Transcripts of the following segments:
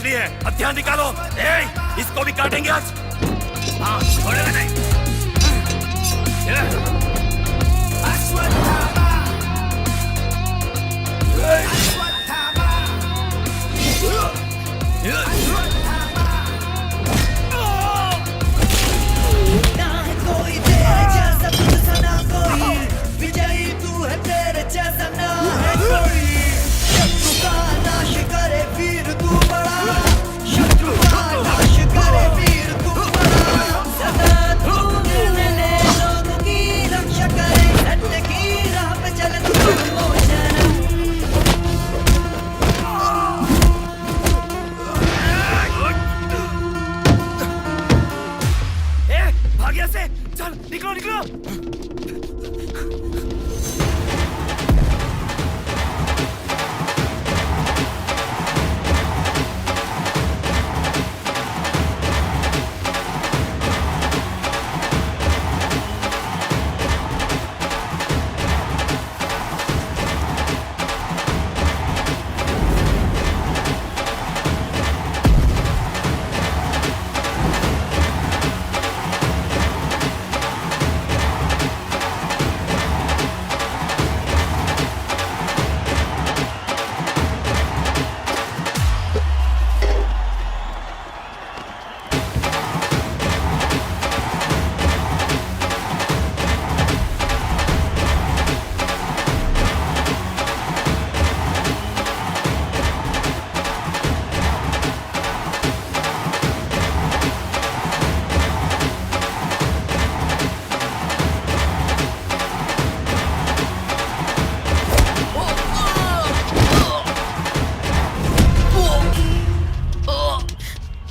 मछली है, अब ध्यान निकालो। इसको भी काटेंगे आज। हाँ, छोड़ेगा नहीं। कोई तेरे जैसा तुझसा ना कोई, विजयी तू है तेरे जैसा ना है कोई। शत्रु का नाश करे वीर तू बड़ा, शत्रु का नाश करे वीर तू बड़ा। सदा तू निर्णय ले लोगों की रक्षा करे, सत्य की राह पे चले तू मोचन। भाग्य से चल, निकलो निकलो।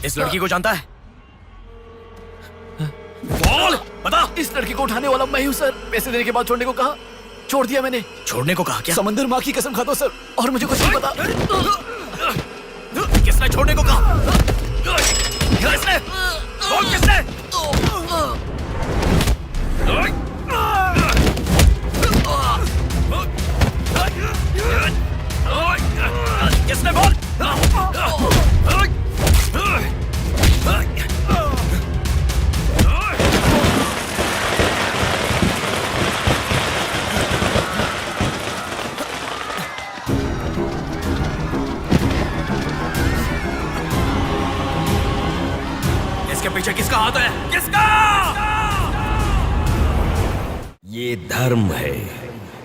इस लड़की को जानता है? बोल, बता। इस लड़की को उठाने वाला मैं ही हूँ सर। पैसे देने के बाद छोड़ने को कहा, छोड़ दिया मैंने। छोड़ने को कहा क्या? समंदर माँ की कसम खाता हूँ सर, और मुझे कुछ नहीं पता। किसने छोड़ने को कहा? किसने? बोल किसने? किसने बोल? इसके पीछे किसका हाथ है? किसका? ये धर्म है,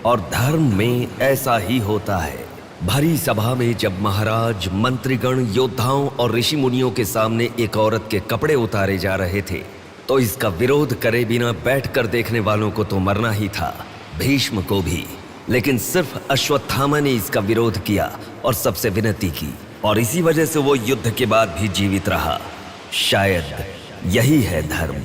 और धर्म में ऐसा ही होता है। भरी सभा में जब महाराज, मंत्रीगण, योद्धाओं और ऋषि मुनियों के सामने एक औरत के कपड़े उतारे जा रहे थे, तो इसका विरोध करे बिना बैठकर देखने वालों को तो मरना ही था, भीष्म को भी। लेकिन सिर्फ अश्वत्थामा ने इसका विरोध किया और सबसे विनती की, और इसी वजह से वो युद्ध के बाद भी जीवित रहा। शायद यही है धर्म।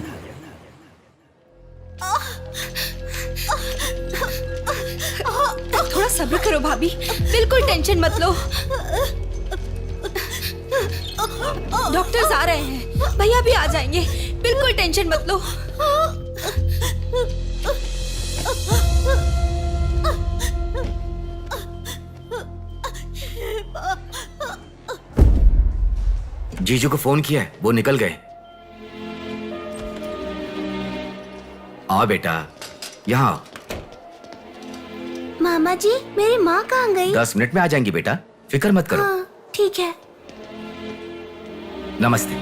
थोड़ा सब्र करो भाभी, बिल्कुल टेंशन मत लो। डॉक्टर्स आ रहे हैं, भैया भी आ जाएंगे, बिल्कुल टेंशन मत लो। जीजू को फोन किया है, वो निकल गए। आओ बेटा, यहाँ आओ। मामा जी, मेरी माँ कहाँ गई? 10 मिनट में आ जाएंगी बेटा, फिक्र मत करो। हाँ, ठीक है। नमस्ते।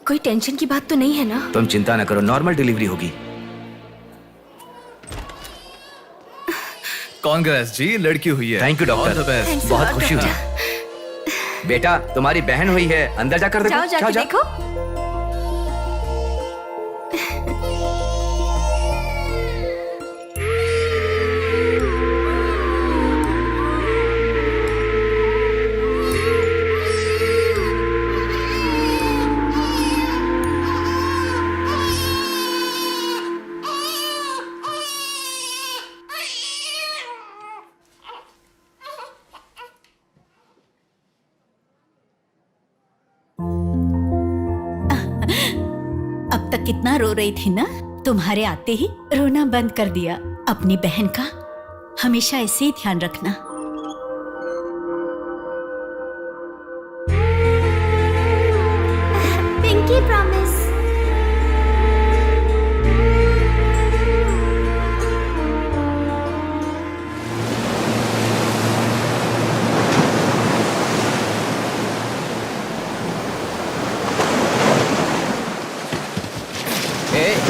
कोई टेंशन की बात तो नहीं है ना? तुम चिंता न करो, नॉर्मल डिलीवरी होगी। कांग्रेस जी, लड़की हुई है। थैंक यू डॉक्टर, बहुत खुशी हुई। बेटा, तुम्हारी बहन हुई है, अंदर जाकर देखो। जाओ जाके देखो। अब तक कितना रो रही थी ना, तुम्हारे आते ही रोना बंद कर दिया। अपनी बहन का हमेशा ऐसे ही ध्यान रखना। करूंगी प्रॉमिस।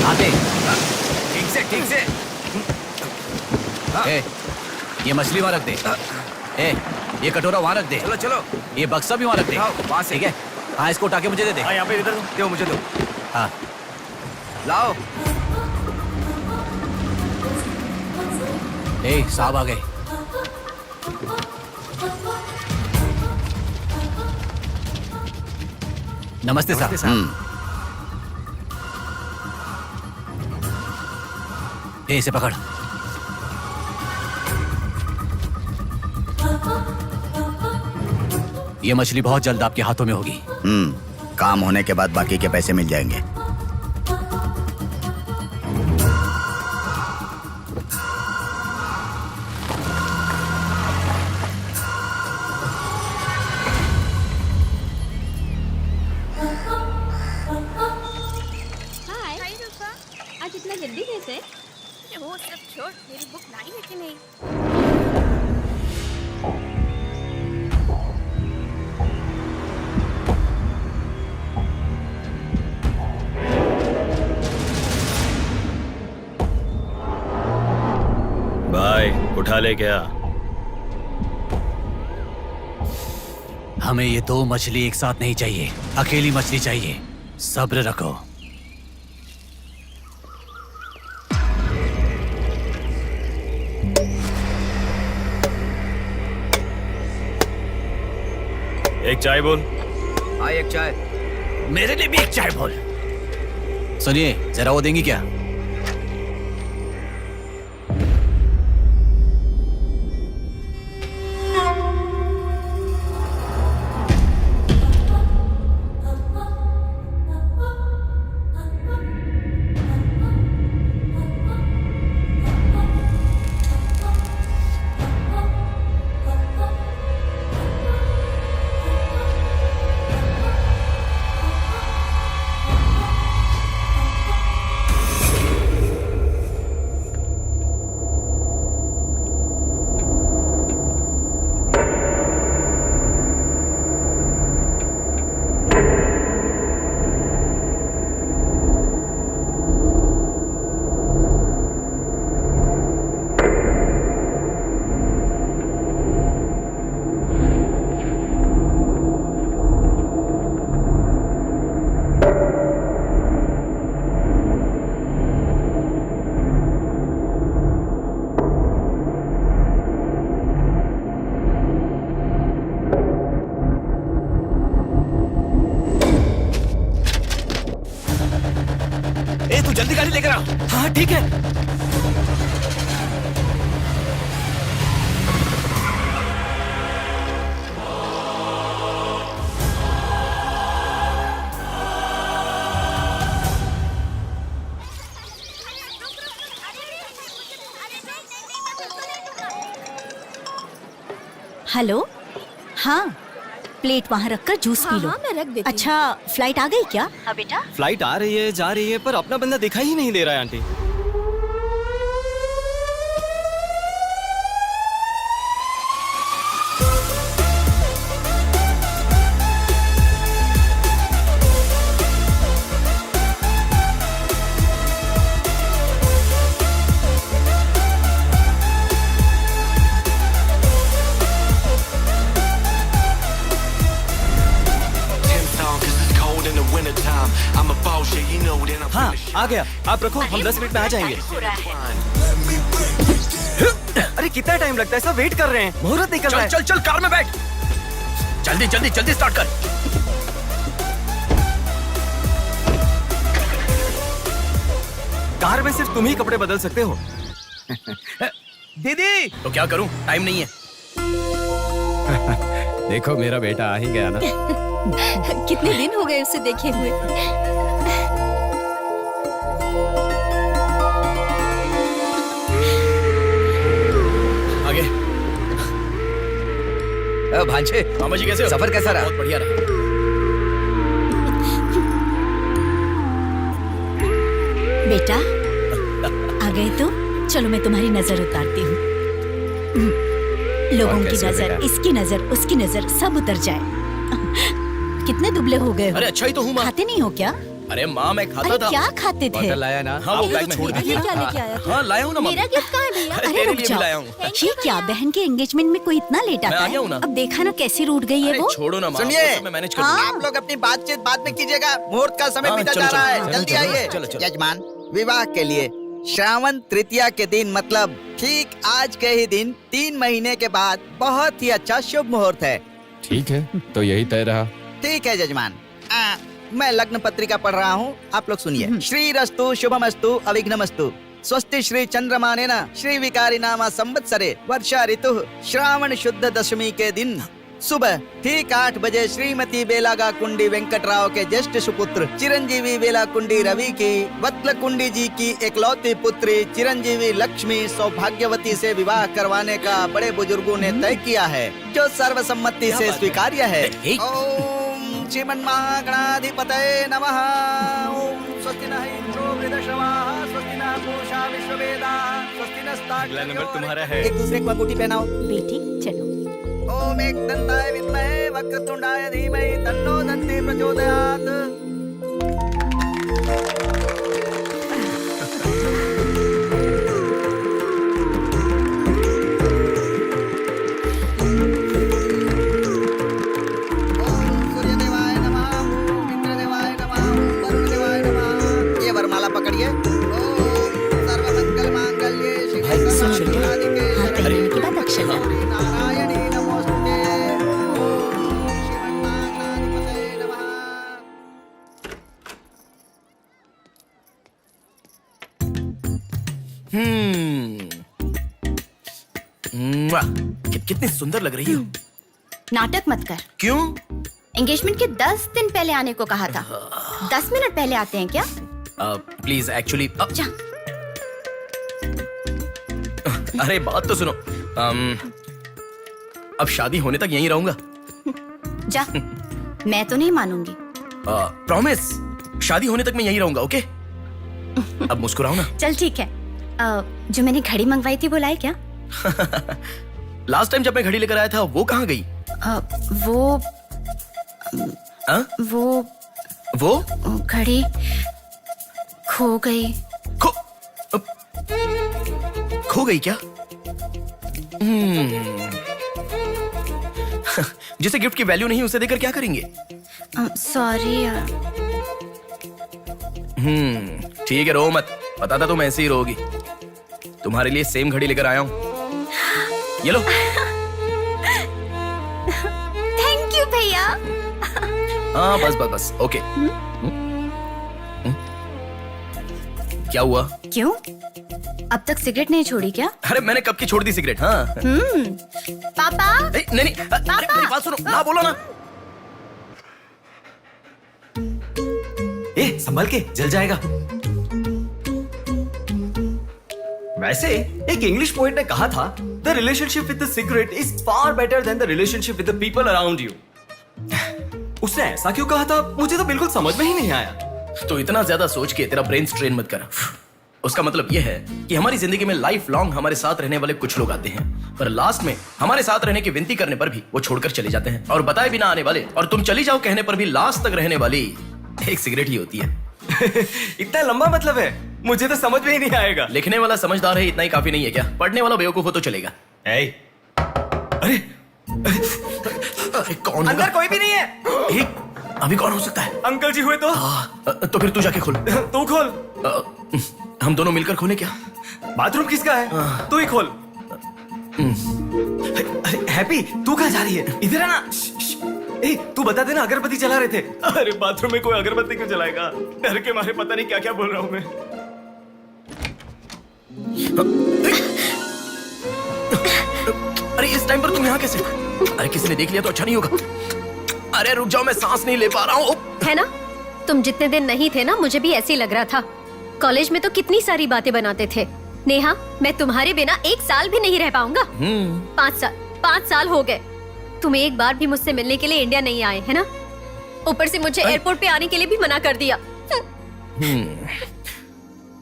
आते ठीक से ए, ये मछली वहां रख दे। ए, ये कटोरा वहां रख दे। चलो चलो ये बक्सा भी वहां रख दे। वहां से ठीक है। हाँ, इसको उठा के मुझे दे दे। हाँ यहाँ पे इधर दो मुझे दो। हाँ। लाओ। ए, साहब आ गए। नमस्ते साहब। ए, इसे पकड़। ये मछली बहुत जल्द आपके हाथों में होगी। काम होने के बाद बाकी के पैसे मिल जाएंगे। हाय रूपा, आज इतना जल्दी कैसे? वो सब छोड़, मेरी बुक लाई है कि नहीं? भाई उठा ले क्या? हमें ये दो मछली एक साथ नहीं चाहिए, अकेली मछली चाहिए। सब्र रखो। एक चाय बोल। हाँ एक चाय। मेरे लिए भी एक चाय बोल। सुनिए, जरा वो देंगी क्या? जल्दी गाड़ी लेकर आ। हाँ ठीक है। हेलो। हाँ, प्लेट वहाँ रखकर जूस पी लो। हाँ, मैं रख देती अच्छा, फ्लाइट आ गई क्या? हाँ बेटा। फ्लाइट आ रही है, जा रही है, पर अपना बंदा दिखाई ही नहीं दे रहा है आंटी। हाँ, आ गया। आप रखो, हम 10 मिनट में आ जाएंगे। अरे कितना टाइम लगता है? सब वेट कर रहे हैं, मुहूर्त निकल रहा है। चल चल कार में बैठ। जल्दी जल्दी जल्दी स्टार्ट कर। कार में सिर्फ तुम ही कपड़े बदल सकते हो। दीदी तो क्या करूं, टाइम नहीं है। देखो मेरा बेटा आ ही गया ना। कितने दिन हो गए उसे देखे हुए। आगे। भांजे मामा जी कैसे हो? सफर कैसा रहा? बहुत बढ़िया रहा। बेटा आ गए तो चलो मैं तुम्हारी नजर उतारती हूँ। लोगों की नजर, इसकी नजर, उसकी नजर सब उतर जाए। कितने दुबले हो गए हो? अरे अच्छा ही तो हूँ माँ। खाते नहीं हो क्या? अरे माँ मैं खाता अरे था। क्या खाते थे? लाया ना? हाँ वो ये बैग में छोड़ दीजिए, क्या लेके आया तू? हाँ लाया हूँ ना माँ। मेरा गिफ्ट कहाँ है भैया? अरे अरे तेरे रुक लिए भी जाओ। लाया हूँ। ये क्या बहन के एंगेजमेंट में कोई इतना लेट मैं आता आ है? गया हूँ ना। अब देखा ना कैसी रूठ गई है अरे वो। छोड़ो ना माँ। सुनिए, मैं मैनेज कर हाँ। दूंगा। आप लोग अपनी बातचीत बाद में कीजिएगा, मुहूर्त का समय हाँ, बीता चलो, जा रहा चलो, है। चलो, जल्दी चलो, आइए। चलो, चलो। यजमान, विवाह के लिए श्रावण तृतीया के दिन मतलब ठीक आज के ही दिन 3 महीने के बाद बहुत ही अच्छा शुभ मुहूर्त है। ठीक है, तो यही तय रहा। ठीक है यजमान। मैं लग्न पत्रिका पढ़ रहा हूँ, आप लोग सुनिए। श्रीरस्तु शुभमस्तु अविघ्नमस्तु स्वस्ति श्री चंद्रमानेन श्री विकारी नामा संवत्सरे वर्षा ऋतु श्रावण शुद्ध दशमी के दिन सुबह ठीक 8 बजे श्रीमती बेलागा कुंडी वेंकटराव के ज्येष्ठ सुपुत्र चिरंजीवी बेला कुंडी रवि की वत्ल कुंडी जी की एकलौती पुत्री चिरंजीवी लक्ष्मी सौभाग्यवती से विवाह करवाने का बड़े बुजुर्गों ने तय किया है, जो सर्वसम्मति से स्वीकार्य है। ओम श्रीमन्महागणाधिपतये नमः। ओम स्वस्ति नः इंद्रो वृद्धश्रवाः स्वस्ति नः पूषा विश्ववेदाः स्वस्ति नस्ताक्षर्यो। अगला नंबर तुम्हारा है। एक दूसरे को अंगूठी पहनाओ। बेटी चलो। ओम एक दंताय विद्महे वक्रतुंडाय धीमहि तन्नो दन्ती प्रचोदयात्। ओम सूर्यदेवाय नमः, ओम इंद्रदेवाय नमः, ओम वरुणदेवाय नमः। ये वरमाला पकड़िए। ओम सर्वमंगल मांगल्ये शिवे सर्वार्थसाधिके हाथ पहनने के बाद अक्षर डालो। नारायणी नमोस्तुते। ओम श्रीमन्महागणाधिपतये नमः। कितनी सुंदर लग रही हो। नाटक मत कर। क्यों? एंगेजमेंट के 10 दिन पहले आने को कहा था। 10 मिनट पहले आते हैं क्या? प्लीज एक्चुअली जा। अरे बात तो सुनो। अब शादी होने तक यहीं रहूंगा। जा। मैं तो नहीं मानूंगी। प्रॉमिस, शादी होने तक मैं यहीं रहूंगा। ओके? अब मुस्कुराओ ना। चल ठीक है। जो मैंने घड़ी मंगवाई थी वो लाए क्या? लास्ट टाइम जब मैं घड़ी लेकर आया था वो कहाँ गई? वो घड़ी खो गई। खो गई क्या? जिसे गिफ्ट की वैल्यू नहीं उसे देकर क्या करेंगे? सॉरी यार। ठीक है, रो मत। पता था तुम ऐसे ही रोगी। तुम्हारे लिए सेम घड़ी लेकर आया हूँ। ये लो। थैंक यू भैया। हाँ बस बस बस। ओके। क्या हुआ? क्यों? अब तक सिगरेट नहीं छोड़ी क्या? अरे मैंने कब की छोड़ दी सिगरेट। हाँ। पापा। नहीं नहीं, अरे मेरी बात सुनो ना, बोलो ना। संभल के, जल जाएगा। वैसे एक इंग्लिश पोएट ने कहा था, the relationship with the cigarette is far better than the relationship with the people around you. उसने ऐसा क्यों कहा था, मुझे तो बिल्कुल समझ में ही नहीं आया। तो इतना ज्यादा सोच के तेरा ब्रेन स्ट्रेन मत कर। उसका मतलब यह है कि हमारी जिंदगी में लाइफ लॉन्ग हमारे साथ रहने वाले कुछ लोग आते हैं, पर लास्ट में हमारे साथ रहने की विनती करने पर भी वो छोड़कर चले जाते हैं, और बताए बिना आने वाले और तुम चली जाओ कहने पर भी लास्ट तक रहने वाली एक सिगरेट ही होती है। इतना लंबा मतलब है, मुझे तो समझ में ही नहीं आएगा। लिखने वाला समझदार है इतना ही काफी नहीं है क्या? पढ़ने वाला बेवकूफ हो तो चलेगा। अरे कौन अंदर कोई भी नहीं है। अभी कौन हो सकता है? अंकल जी हुए तो? तो फिर तू जाके खोल। तू खोल। हम दोनों मिलकर खोले क्या? बाथरूम किसका है? तू ही खोल। हैप्पी, तू कहाँ जा रही है? इधर है ना। तू बता देना, अगरबत्ती जला रहे थे। अरे बाथरूम में कोई अगरबत्ती क्यों जलाएगा? डर के मारे पता नहीं क्या क्या बोल रहा हूँ मैं। अरे इस टाइम पर तुम यहाँ कैसे? अरे किसी ने देख लिया तो अच्छा नहीं होगा। अरे रुक जाओ, मैं सांस नहीं ले पा रहा हूँ। है ना, तुम जितने दिन नहीं थे ना, मुझे भी ऐसे ही लग रहा था। कॉलेज में तो कितनी सारी बातें बनाते थे। नेहा, मैं तुम्हारे बिना 1 साल भी नहीं रह पाऊंगा। 5 साल हो गए। तुम एक बार भी मुझसे मिलने के लिए इंडिया नहीं आए, है ना? ऊपर से मुझे एयरपोर्ट पे आने के लिए भी मना कर दिया।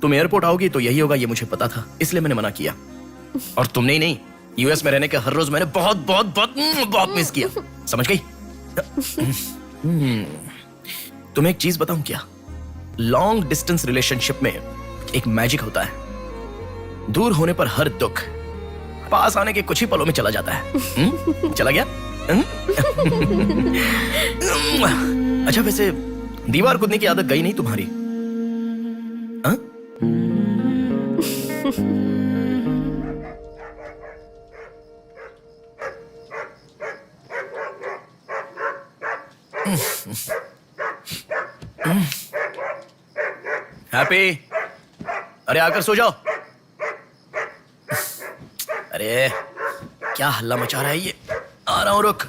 तुम एयरपोर्ट आओगी तो यही होगा, ये मुझे पता था, इसलिए मैंने मना किया। और तुमने ही नहीं, यूएस में रहने के हर रोज मैंने बहुत बहुत बहुत बहुत मिस किया, समझ गई? तुम्हें एक चीज बताऊं क्या? लॉन्ग डिस्टेंस रिलेशनशिप में एक मैजिक होता है। दूर होने पर हर दुख पास आने के कुछ ही पलों में चला जाता है। चला गया? अच्छा, वैसे दीवार कूदने की आदत गई नहीं तुम्हारी? हाँ? हैप्पी, अरे आकर सो जाओ। अरे क्या हल्ला मचा रहा है ये? आ रहा हूं, रुक।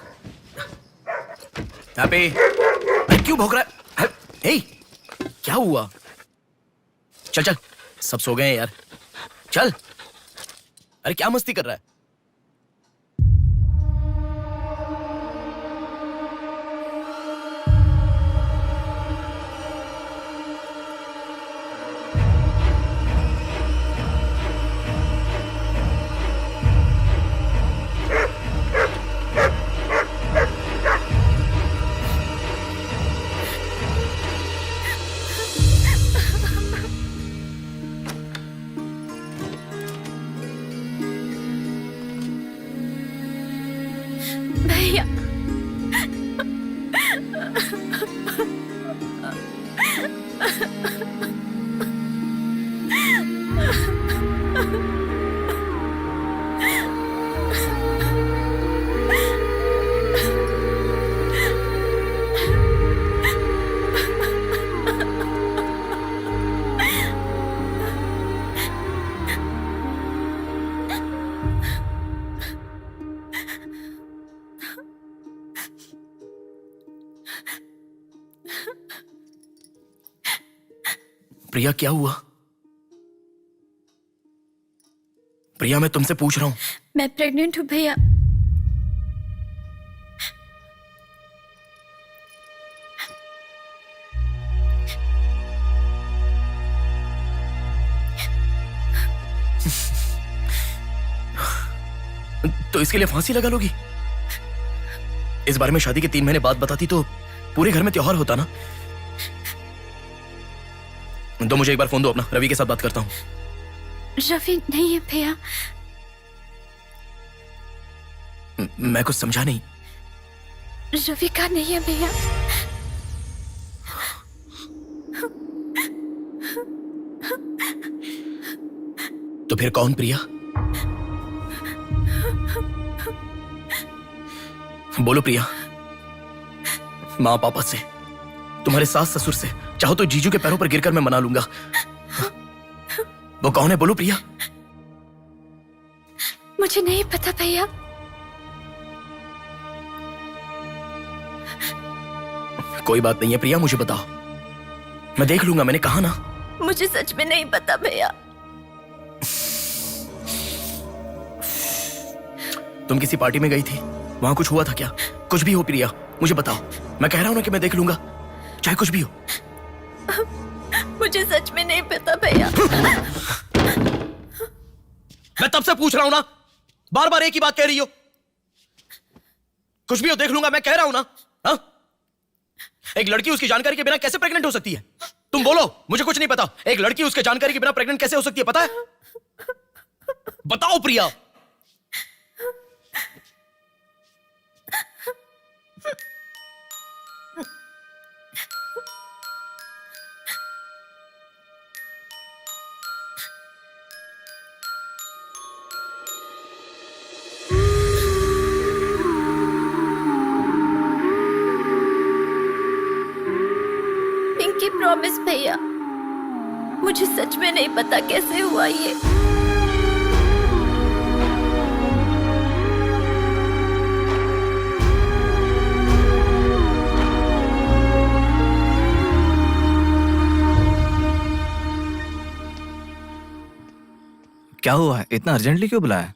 हैप्पी, अरे क्यों भौंक रहा है? हे, क्या हुआ? चल चल, सब सो गए हैं यार, चल। अरे क्या मस्ती कर रहा है? भैया, प्रिया, क्या हुआ? प्रिया, मैं तुमसे पूछ रहा हूं। मैं प्रेग्नेंट हूँ भैया। तो इसके लिए फांसी लगा लोगी? इस बारे में शादी के 3 महीने बाद बताती तो पूरे घर में त्योहार होता ना। तो मुझे एक बार फोन दो अपना, रवि के साथ बात करता हूं। रवि नहीं है भैया। मैं कुछ समझा नहीं। रवि का नहीं है भैया। तो फिर कौन? प्रिया, बोलो प्रिया। माँ पापा से, तुम्हारे सास ससुर से, चाहो तो जीजू के पैरों पर गिरकर मैं मना लूंगा। वो कौन है? बोलो प्रिया। मुझे नहीं पता भैया। कोई बात नहीं है प्रिया, मुझे बताओ, मैं देख लूंगा, मैंने कहा ना। मुझे सच में नहीं पता भैया। तुम किसी पार्टी में गई थी, वहां कुछ हुआ था क्या? कुछ भी हो प्रिया, मुझे बताओ। मैं कह रहा हूं ना कि मैं देख लूंगा, चाहे कुछ भी हो। मुझे सच में नहीं पता भैया। मैं तब से पूछ रहा हूं ना, बार बार एक ही बात कह रही हो। कुछ भी हो, देख लूंगा, मैं कह रहा हूं ना। हा? एक लड़की उसकी जानकारी के बिना कैसे प्रेग्नेंट हो सकती है? तुम बोलो, मुझे कुछ नहीं पता। एक लड़की उसके जानकारी के बिना प्रेग्नेंट कैसे हो सकती है, पता है? बताओ प्रिया। पिंकी प्रॉमिस भैया, मुझे सच में नहीं पता कैसे हुआ ये। क्या हुआ है? इतना अर्जेंटली क्यों बुलाया?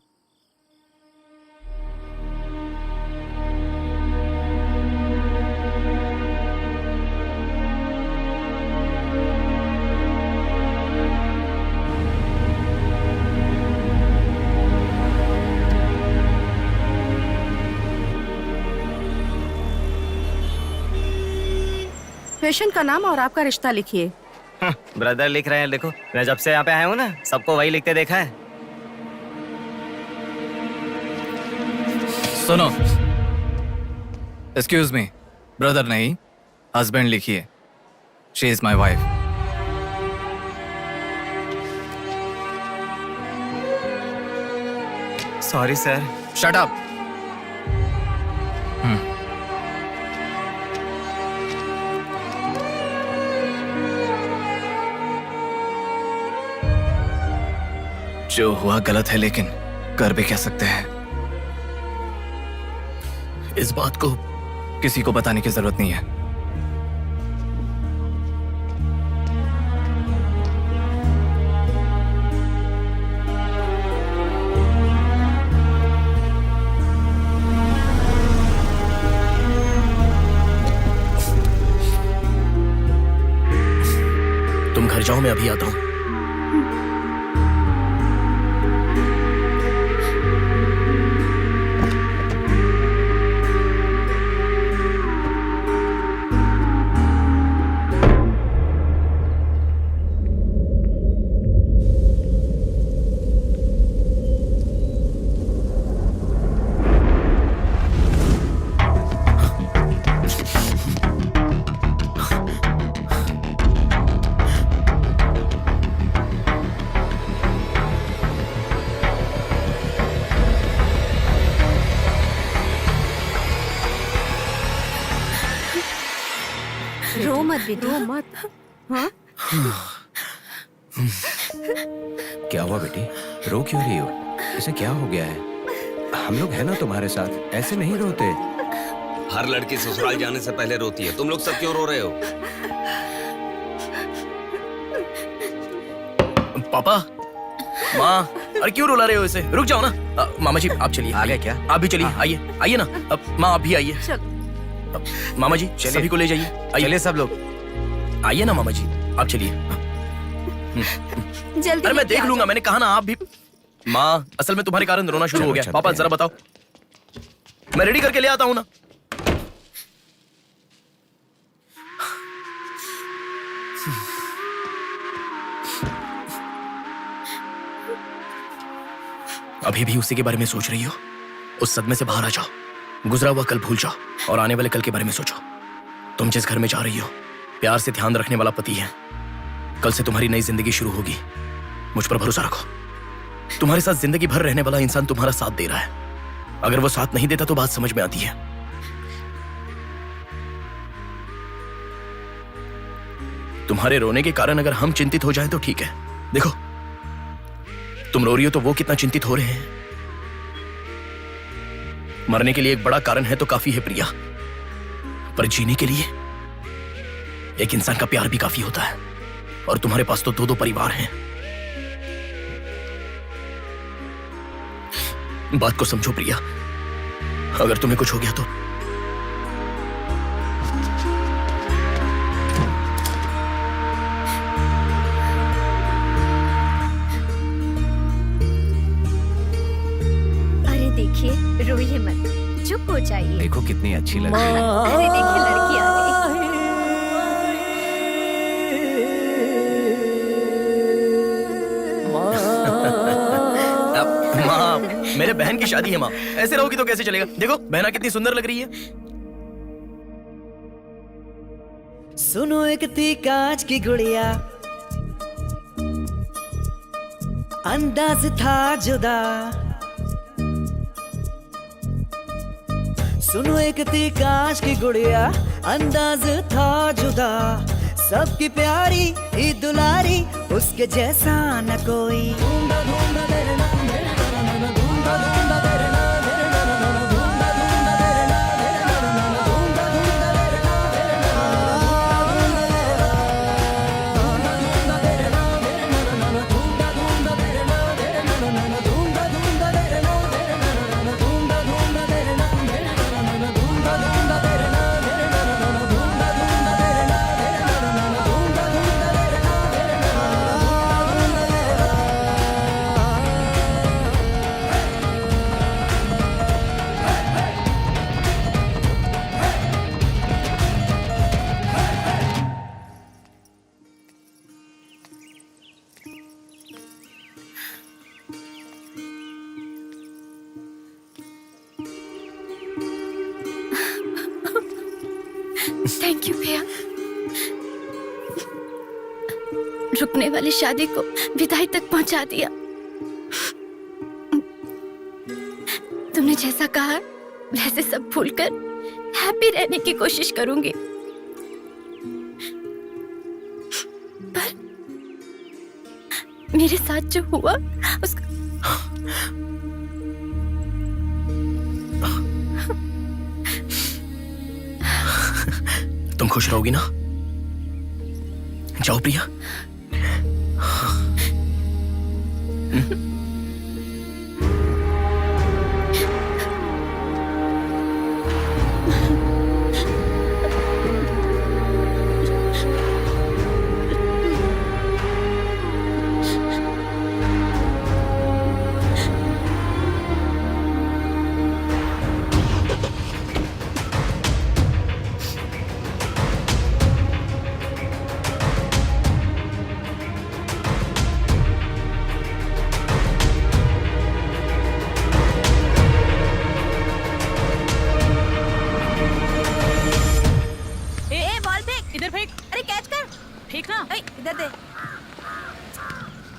ग्रेजुएशन का नाम और आपका रिश्ता लिखिए। ब्रदर लिख रहे हैं, देखो मैं जब से यहाँ पे आया हूँ ना, सबको वही लिखते देखा है। सुनो, एक्सक्यूज मी, ब्रदर नहीं हस्बैंड लिखिए। She is my wife. Sorry sir. Shut up. जो हुआ गलत है, लेकिन कर भी क्या सकते हैं। इस बात को किसी को बताने की जरूरत नहीं है। तुम घर जाओ, मैं अभी आता हूं। रो मत बेटा, रो मत। हाँ? क्या हुआ बेटी, रो क्यों रही हो? इसे क्या हो गया है? हम लोग हैं ना तुम्हारे साथ, ऐसे नहीं रोते। हर लड़की ससुराल जाने से पहले रोती है, तुम लोग सब क्यों रो रहे हो? पापा, माँ, अरे क्यों रुला रहे हो इसे? रुक जाओ ना। मामा जी आप चलिए। आ गए क्या? आप भी चलिए, आइए आइए ना। माँ आप भी आइए। मामा जी सभी को ले जाइए। चलिए सब लोग। आइए ना मामा जी, आप चलिए। जल्दी अरे मैं देख लूंगा, मैंने कहा ना आप भी। माँ, असल में तुम्हारे कारण रोना शुरू हो गया। पापा जरा बताओ, मैं रेडी करके ले आता हूँ ना। अभी भी उसी के बारे में सोच रही हो? उस सदमे से बाहर आ जाओ, गुजरा हुआ कल भूल जाओ और आने वाले कल के बारे में सोचो। तुम जिस घर में जा रही हो, प्यार से ध्यान रखने वाला पति है। कल से तुम्हारी नई जिंदगी शुरू होगी, मुझ पर भरोसा रखो। तुम्हारे साथ जिंदगी भर रहने वाला इंसान तुम्हारा साथ दे रहा है। अगर वो साथ नहीं देता तो बात समझ में आती है। तुम्हारे रोने के कारण अगर हम चिंतित हो जाएं तो ठीक है। देखो, तुम रो रही हो तो वो कितना चिंतित हो रहे हैं। मरने के लिए एक बड़ा कारण है तो काफी है प्रिया, पर जीने के लिए एक इंसान का प्यार भी काफी होता है। और तुम्हारे पास तो 2-2 परिवार हैं। बात को समझो प्रिया, अगर तुम्हें कुछ हो गया तो अरे देखिए, रोइए मत, चुप हो जाइए। देखो कितनी अच्छी लग रही है। अरे देखिए, लड़की आ गई। माँ, मेरे बहन की शादी है माँ, ऐसे रहोगी तो कैसे चलेगा? देखो बहना कितनी सुंदर लग रही है। सुनो एक थी कांच की गुड़िया, अंदाज था जुदा। सुनो एक थी कांच की गुड़िया, अंदाज था जुदा। सबकी प्यारी ही दुलारी, उसके जैसा न कोई। थैंक यू भैया, रुकने वाली शादी को विदाई तक पहुंचा दिया। तुमने जैसा कहा वैसे सब भूलकर हैप्पी रहने की कोशिश करूंगी। पर मेरे साथ जो हुआ उसका तुम खुश रहोगी ना? जाओ प्रिया।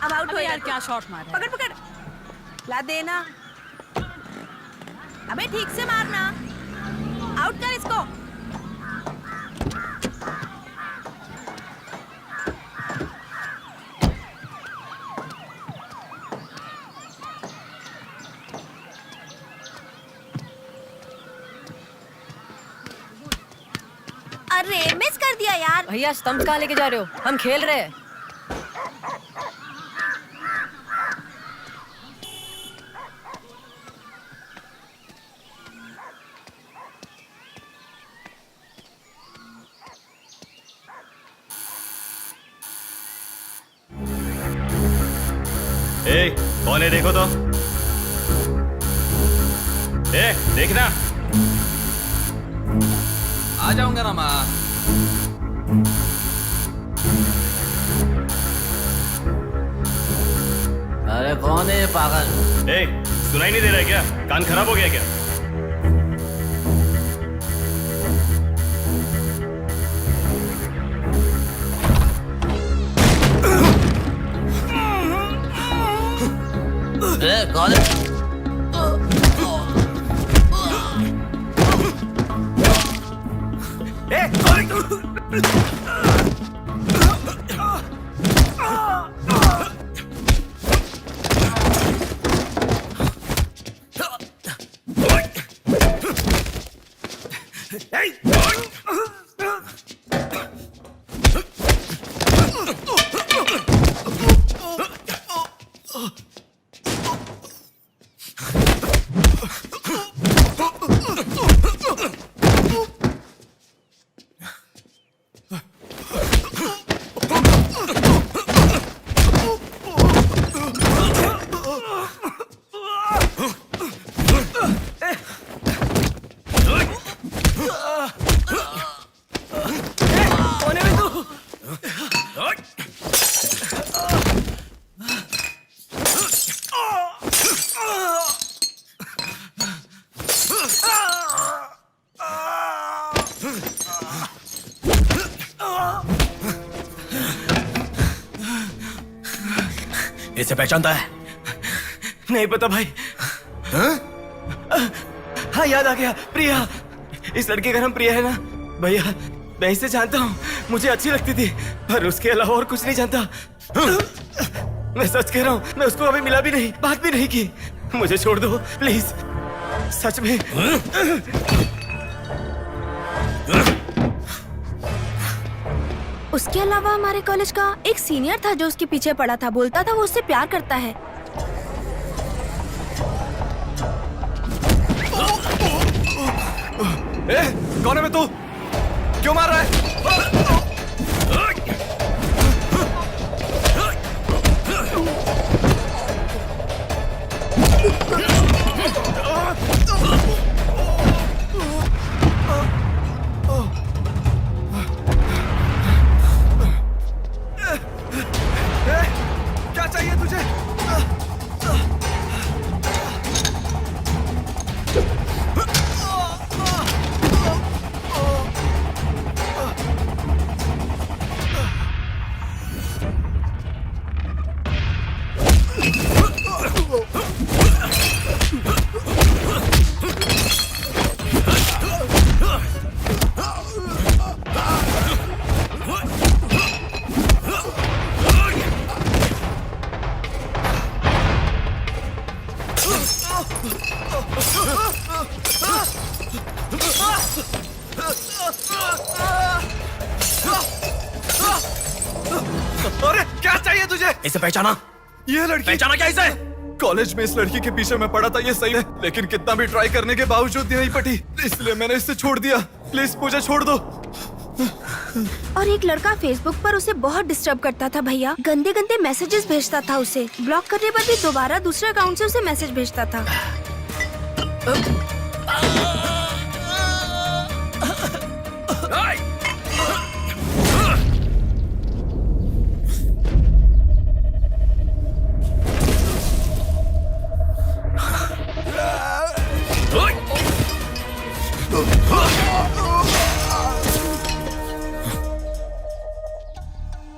अब आउट हो यार, क्या शॉट मारा। पकड़ पकड़, ला देना। अबे ठीक से मारना, आउट कर इसको। अरे मिस कर दिया यार। भैया स्टंप कहाँ लेके जा रहे हो? हम खेल रहे हैं। कौन है देखो तो। देखना। आ जाऊंगा ना माँ। अरे कौन है ये पागल? सुनाई नहीं दे रहा है क्या? कान खराब हो गया क्या? कौन है? इसे पहचानता है? नहीं पता भाई। हाँ याद आ गया, प्रिया। इस लड़के का नाम प्रिया है ना भैया? मैं इसे जानता हूँ, मुझे अच्छी लगती थी, पर उसके अलावा और कुछ नहीं जानता। मैं सच कह रहा हूँ, मैं उसको अभी मिला भी नहीं, बात भी नहीं की। मुझे छोड़ दो प्लीज, सच में। उसके अलावा हमारे कॉलेज का एक सीनियर था जो उसके पीछे पड़ा था, बोलता था वो उससे प्यार करता है। कौन है तू? क्यों मार रहा है? क्या चाहिए तुझे? है तुझे? इसे पहचाना? ये लड़की पहचाना क्या इसे? कॉलेज में इस लड़की के पीछे मैं पड़ा था, ये सही है, लेकिन कितना भी ट्राई करने के बावजूद नहीं पटी, इसलिए मैंने इसे छोड़ दिया। प्लीज मुझे छोड़ दो। और एक लड़का फेसबुक पर उसे बहुत डिस्टर्ब करता था भैया, गंदे गंदे मैसेजेस भेजता था उसे। ब्लॉक करने पर भी दोबारा दूसरे अकाउंट से उसे मैसेज भेजता था।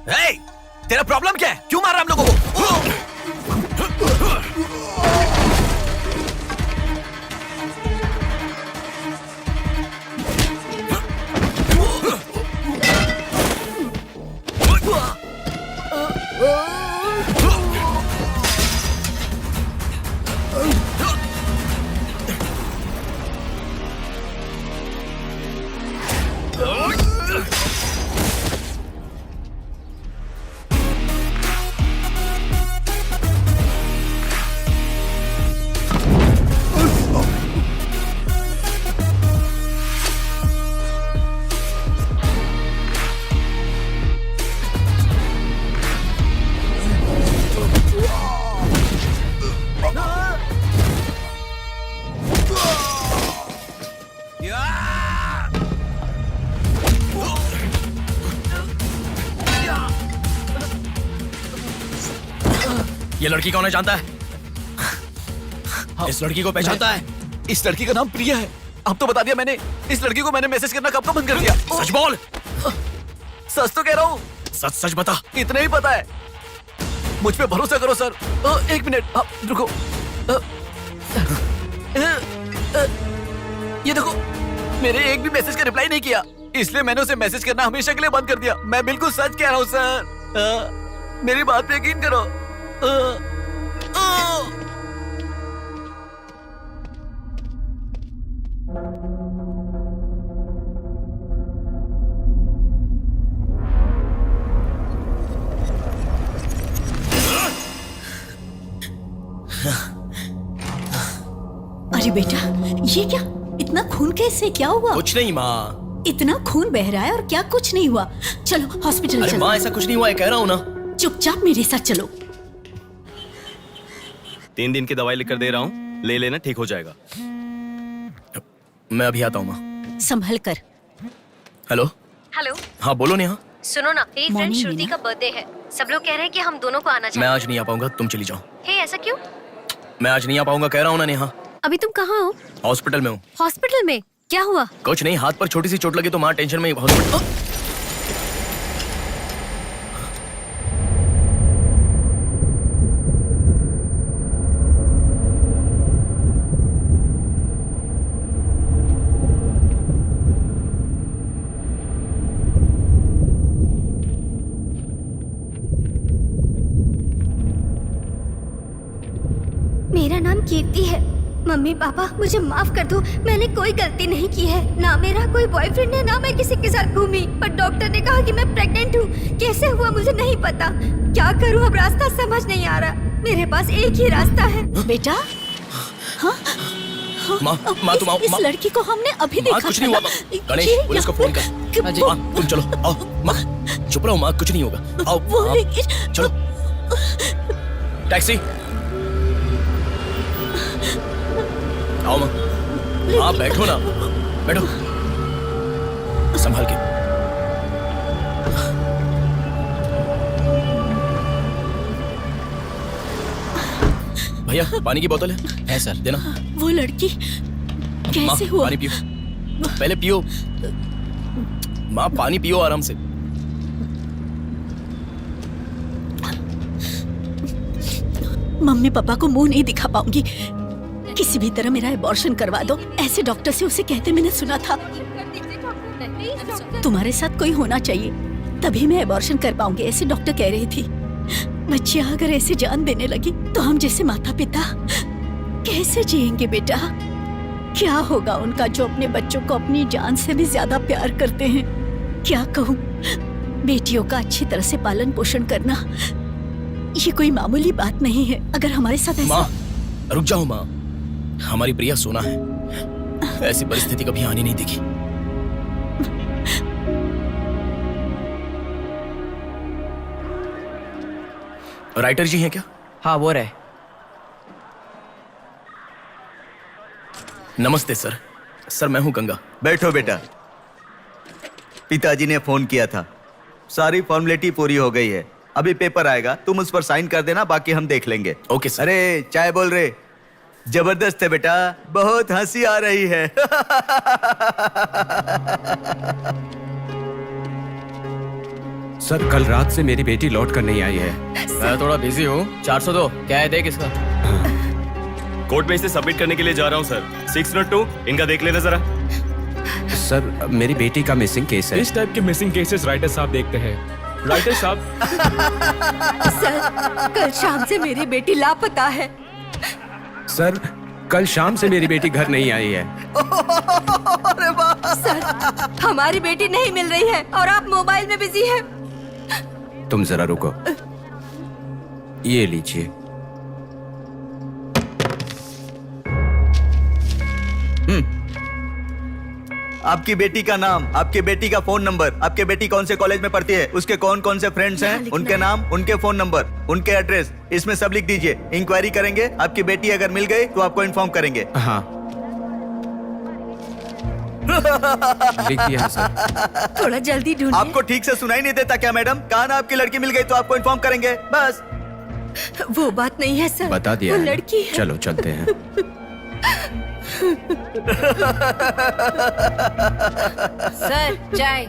Hey, तेरा प्रॉब्लम क्या है? क्यों मार रहा है हम लोगों को? ये लड़की कौन है जानता है? इस लड़की को पहचानता है? इस लड़की का नाम प्रिया है। अब तो बता दिया मैंने। इस लड़की को मैंने मैसेज करना कब का बंद कर दिया। सच बोल। सच तो कह रहा हूँ। सच सच बता। इतना ही पता है। मुझ पे भरोसा करो सर। एक मिनट रुको। ये देखो, मेरे एक भी मैसेज का रिप्लाई नहीं किया, इसलिए मैंने उसे मैसेज करना हमेशा के लिए बंद कर दिया। मैं बिल्कुल सच कह रहा हूँ सर। मेरी बात पे यकीन करो। अरे बेटा, ये क्या? इतना खून कैसे? क्या हुआ? कुछ नहीं माँ। इतना खून बह रहा है और क्या कुछ नहीं हुआ? चलो हॉस्पिटल अरे चलो। माँ ऐसा कुछ नहीं हुआ है, कह रहा हूँ ना। चुपचाप मेरे साथ चलो। 3 दिन की दवाई लिख कर दे रहा हूँ, ले लेना, ठीक हो जाएगा। मैं अभी आता हूँ माँ। संभल कर। हेलो। हेलो। हाँ बोलो नेहा। सुनो ना, मेरी फ्रेंड Morning, श्रुति मीना। का बर्थडे है। सब लोग कह रहे हैं कि हम दोनों को आना मैं चाहिए। आज नहीं आ पाऊंगा, तुम चली जाओ। हे, ऐसा क्यों? मैं आज नहीं आ पाऊंगा, कह रहा हूँ ना नेहा। अभी तुम कहाँ हो? हॉस्पिटल में हूँ। हॉस्पिटल में? क्या हुआ? कुछ नहीं, हाथ पर छोटी सी चोट लगी तो माँ टेंशन में हॉस्पिटल। मेरा नाम कीर्ति है। मम्मी पापा मुझे माफ कर दो, मैंने कोई गलती नहीं की है। ना मेरा कोई बॉयफ्रेंड है, ना मैं किसी के साथ घूमी, पर डॉक्टर ने कहा कि मैं प्रेग्नेंट हूँ। कैसे हुआ मुझे नहीं पता। क्या करूँ अब, रास्ता समझ नहीं आ रहा। मेरे पास एक ही रास्ता है। बेटा, हाँ? माँ तुम आओ। इस लड़की को हमने अभी देखा। कुछ नहीं हुआ। गणेश, पुलिस को फोन कर। माँ तुम चलो, आओ। माँ चुप रहो माँ, कुछ नहीं होगा। आओ चलो। टैक्सी। आओ माँ। हाँ बैठो ना, बैठो। संभाल के। भैया पानी की बोतल है सर, देना। वो लड़की कैसे हुआ? पानी पियो, पहले पियो। माँ पानी पियो आराम से। मम्मी पापा को मुंह नहीं दिखा पाऊंगी। किसी भी तरह मेरा एबॉर्शन करवा दो, ऐसे डॉक्टर से उसे कहते मैंने सुना था। तुम्हारे साथ कोई होना चाहिए, तभी मैं एबॉर्शन कर पाऊंगी, ऐसे डॉक्टर कह रही थी। बच्चियां अगर ऐसे जान देने लगी तो हम जैसे माता पिता कैसे जिएंगे बेटा? क्या होगा उनका जो अपने बच्चों को अपनी जान से भी ज्यादा प्यार करते हैं? क्या कहूँ, बेटियों का अच्छी तरह से पालन पोषण करना ये कोई मामूली बात नहीं है। अगर हमारे साथ ऐसा माँ, रुक जाओ माँ। हमारी प्रिया सोना है, ऐसी परिस्थिति कभी आनी नहीं देखी। राइटर जी हैं क्या? हाँ वो रहे। नमस्ते सर। सर मैं हूं गंगा। बैठो बेटा। पिताजी ने फोन किया था, सारी फॉर्मेलिटी पूरी हो गई है। अभी पेपर आएगा, तुम उस पर साइन कर देना, बाकी हम देख लेंगे। Okay sir. अरे चाय बोल रहे, जबरदस्त है बेटा, बहुत हंसी आ रही है। सर कल रात से मेरी बेटी लौट कर नहीं आई है। मैं थोड़ा बिजी हूँ। 402 क्या है, देख इसका। कोर्ट में इसे सबमिट करने के लिए जा रहा हूँ सर। 602 इनका देख लेना जरा। सर मेरी बेटी का मिसिंग केस है। इस टाइप के मिसिंग केसेस राइटर साहब देखते हैं। राइटर साहब। सर कल शाम से मेरी बेटी लापता है। सर कल शाम से मेरी बेटी घर नहीं आई है। सर हमारी बेटी नहीं मिल रही है और आप मोबाइल में बिजी हैं। तुम जरा रुको, ये लीजिए। आपकी बेटी का नाम, आपकी बेटी का फोन नंबर, आपकी बेटी कौन से कॉलेज में पढ़ती है, उसके कौन कौन से फ्रेंड्स हैं, उनके नाम, उनके फोन नंबर, उनके एड्रेस, इसमें सब लिख दीजिए। इंक्वायरी करेंगे, आपकी बेटी अगर मिल गई तो आपको इन्फॉर्म करेंगे। हाँ लिख दिया है सर। थोड़ा जल्दी ढूंढिए। आपको ठीक से सुनाई नहीं देता क्या मैडम? कहा ना आपकी लड़की मिल गई तो आपको इन्फॉर्म करेंगे, बस। वो बात नहीं है सर, बता दिया वो है। लड़की है। चलो चलते हैं। सर चाय।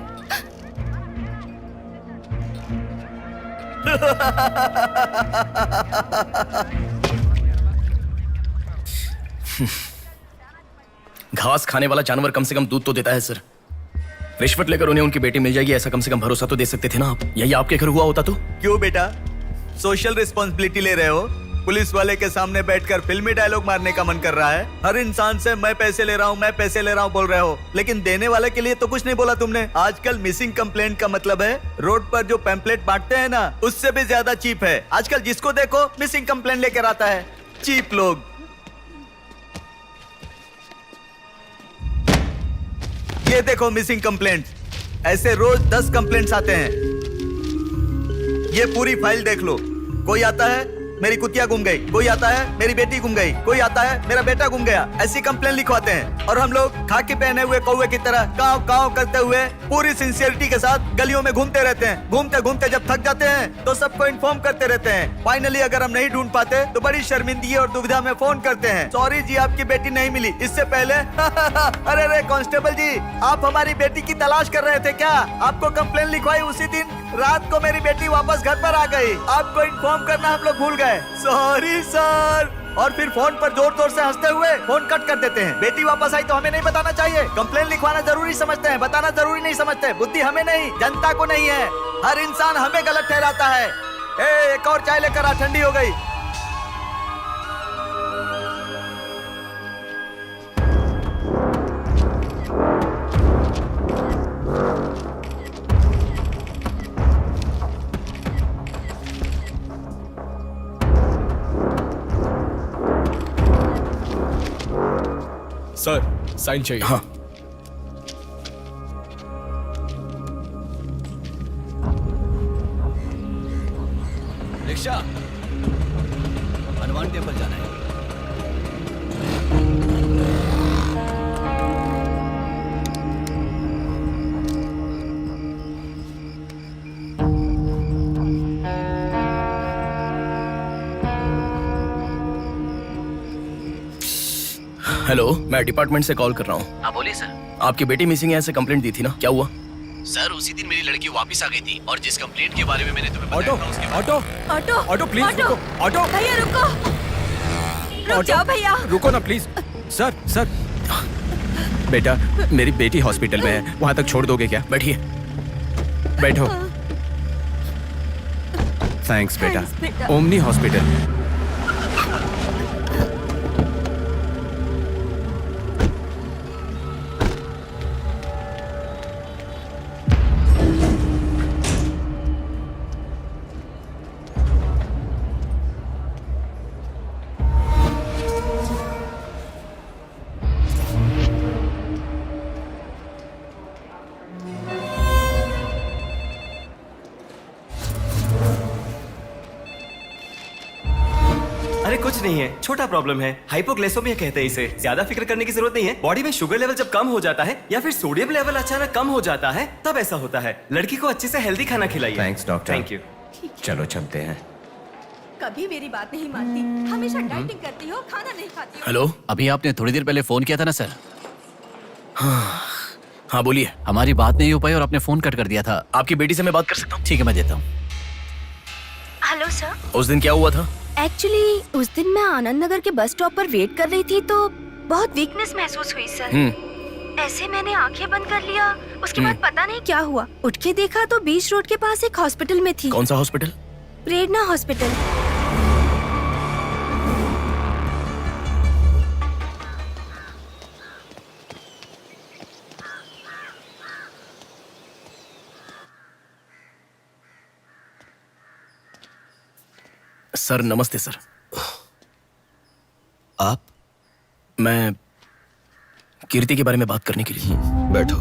घास खाने वाला जानवर कम से कम दूध तो देता है सर। रिश्वत लेकर उन्हें उनकी बेटी मिल जाएगी, ऐसा कम से कम भरोसा तो दे सकते थे ना आप। यही आपके घर हुआ होता तो? क्यों बेटा, सोशल रिस्पॉन्सिबिलिटी ले रहे हो? पुलिस वाले के सामने बैठकर फिल्मी डायलॉग मारने का मन कर रहा है? हर इंसान से मैं पैसे ले रहा हूँ, मैं पैसे ले रहा हूँ बोल रहे हो, लेकिन देने वाले के लिए तो कुछ नहीं बोला तुमने। आजकल मिसिंग कंप्लेंट का मतलब है रोड पर जो पैम्पलेट बांटते हैं ना, उससे भी ज्यादा चीप है। आजकल जिसको देखो मिसिंग कंप्लेंट लेकर आता है, चीप लोग। ये देखो मिसिंग कंप्लेंट, ऐसे रोज 10 कंप्लेंट्स आते हैं। ये पूरी फाइल देख लो। कोई आता है मेरी कुतिया गुम गई, कोई आता है मेरी बेटी गुम गई, कोई आता है मेरा बेटा गुम गया, ऐसी कंप्लेंट लिखवाते हैं। और हम लोग खाकी पहने हुए कौवे की तरह काव काव करते हुए पूरी सिंसियरिटी के साथ गलियों में घूमते रहते हैं। घूमते घूमते जब थक जाते हैं तो सबको इन्फॉर्म करते रहते हैं। फाइनली अगर हम नहीं ढूंढ पाते तो बड़ी शर्मिंदगी और दुविधा में फोन करते हैं, सॉरी जी आपकी बेटी नहीं मिली। इससे पहले अरे रे कांस्टेबल जी, आप हमारी बेटी की तलाश कर रहे थे क्या? आपको कंप्लेंट लिखवाई उसी दिन रात को मेरी बेटी वापस घर पर आ गई। आपको इन्फॉर्म करना हम लोग भूल गए, सॉरी सर। और फिर फोन पर जोर जोर से हंसते हुए फोन कट कर देते हैं। बेटी वापस आई तो हमें नहीं बताना चाहिए। कंप्लेंट लिखवाना जरूरी समझते हैं, बताना जरूरी नहीं समझते। बुद्धि हमें नहीं, जनता को नहीं है। हर इंसान हमें गलत ठहराता है। एक और चाय लेकर आ, ठंडी हो गई। सर साइन चाहिए। हाँ रिक्शा, हनुमान टेम्पल जाना है। हेलो, मैं डिपार्टमेंट से कॉल कर रहा हूँ। हाँ बोलिए सर। आपकी बेटी मिसिंग है ऐसे कंप्लेंट दी थी ना, क्या हुआ? सर उसी दिन मेरी लड़की वापस आ गई थी और जिस कंप्लेंट के बारे में मैंने तुम्हें ऑटो बताया था उसके बारे ऑटो ऑटो ऑटो प्लीज रुको। ऑटो भैया रुको, रुक जाओ भैया। रुको ना प्लीज। सर सर बेटा, मेरी बेटी हॉस्पिटल में है, वहां तक छोड़ दोगे क्या? बैठिए। बैठो। थैंक्स बेटा। Thanks, बेटा। Omni hospital. कुछ नहीं है, छोटा प्रॉब्लम है, हाइपोग्लाइसेमिया कहते हैं इसे। ज्यादा फिक्र करने की जरूरत नहीं है। बॉडी में शुगर लेवल जब कम हो जाता है या फिर सोडियम लेवल अचानक कम हो जाता है तब ऐसा होता है। लड़की को अच्छे से हेल्दी खाना खिलाइए। Thanks doctor. Thank you. चलो चलते हैं। कभी मेरी बात नहीं मानती, हमेशा डाइटिंग करती हो, खाना नहीं खाती हो। हेलो। अभी आपने थोड़ी देर पहले फोन किया था ना सर? हाँ बोलिए। हमारी बात नहीं हो पाई और आपने फोन कट कर दिया था। आपकी बेटी से मैं बात कर सकता हूँ? ठीक है, मैं देता हूँ। Hello sir. उस दिन क्या हुआ था? एक्चुअली उस दिन मैं आनंद नगर के बस स्टॉप पर वेट कर रही थी तो बहुत वीकनेस महसूस हुई सर। ऐसे मैंने आंखें बंद कर लिया। उसके बाद पता नहीं क्या हुआ, उठ के देखा तो बीच रोड के पास एक हॉस्पिटल में थी। कौन सा हॉस्पिटल? प्रेरणा हॉस्पिटल। सर नमस्ते सर। आप? मैं कीर्ति के बारे में बात करने के लिए। बैठो।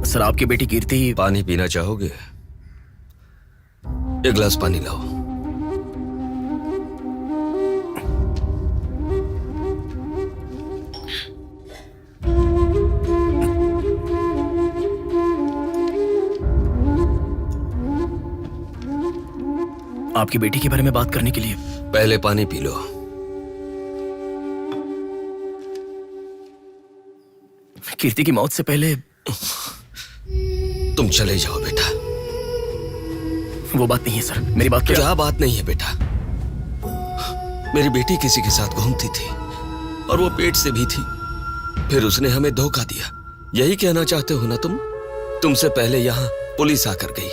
सर आपकी बेटी कीर्ति। पानी पीना चाहोगे? एक गिलास पानी लाओ। आपकी बेटी के बारे में बात करने के लिए। पहले पानी पी लो। कीर्ति की मौत से पहले। तुम चले जाओ बेटा। वो बात नहीं है सर, मेरी बात क्या बात नहीं है बेटा? मेरी बेटी किसी के साथ घूमती थी और वो पेट से भी थी, फिर उसने हमें धोखा दिया। यही कहना चाहते हो ना तुम? तुमसे पहले यहाँ पुलिस आकर गई,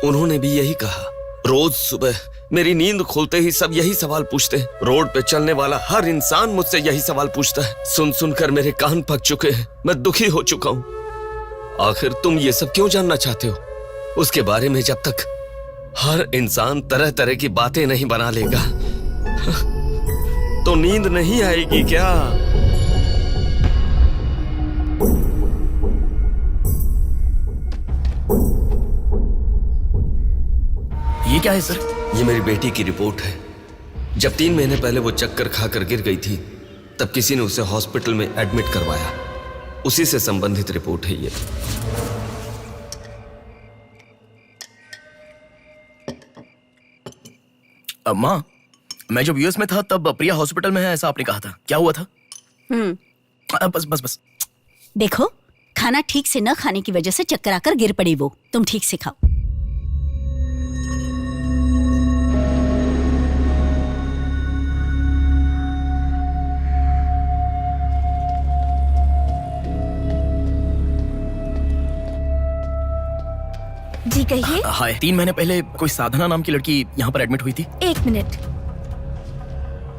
उन्होंने भी यही कहा। रोज सुबह मेरी नींद खोलते ही सब यही सवाल पूछते हैं। रोड पे चलने वाला हर इंसान मुझसे यही सवाल पूछता है। सुन सुनकर मेरे कान पक चुके हैं, मैं दुखी हो चुका हूँ। आखिर तुम ये सब क्यों जानना चाहते हो? उसके बारे में जब तक हर इंसान तरह तरह की बातें नहीं बना लेगा तो नींद नहीं आएगी क्या? ये क्या है सर? ये मेरी बेटी की रिपोर्ट है। जब 3 महीने पहले वो चक्कर खाकर गिर गई थी तब किसी ने उसे हॉस्पिटल में एडमिट करवाया। उसी से संबंधित रिपोर्ट है ये। माँ, मैं जब यूएस में था तब प्रिया हॉस्पिटल में है ऐसा आपने कहा था, क्या हुआ था? बस बस बस। देखो, खाना ठीक से न खाने की वजह से चक्कर आकर गिर पड़ी वो। तुम ठीक से खाओ। जी कहिए। हाय। 3 महीने पहले कोई साधना नाम की लड़की यहाँ पर एडमिट हुई थी। 1 मिनट।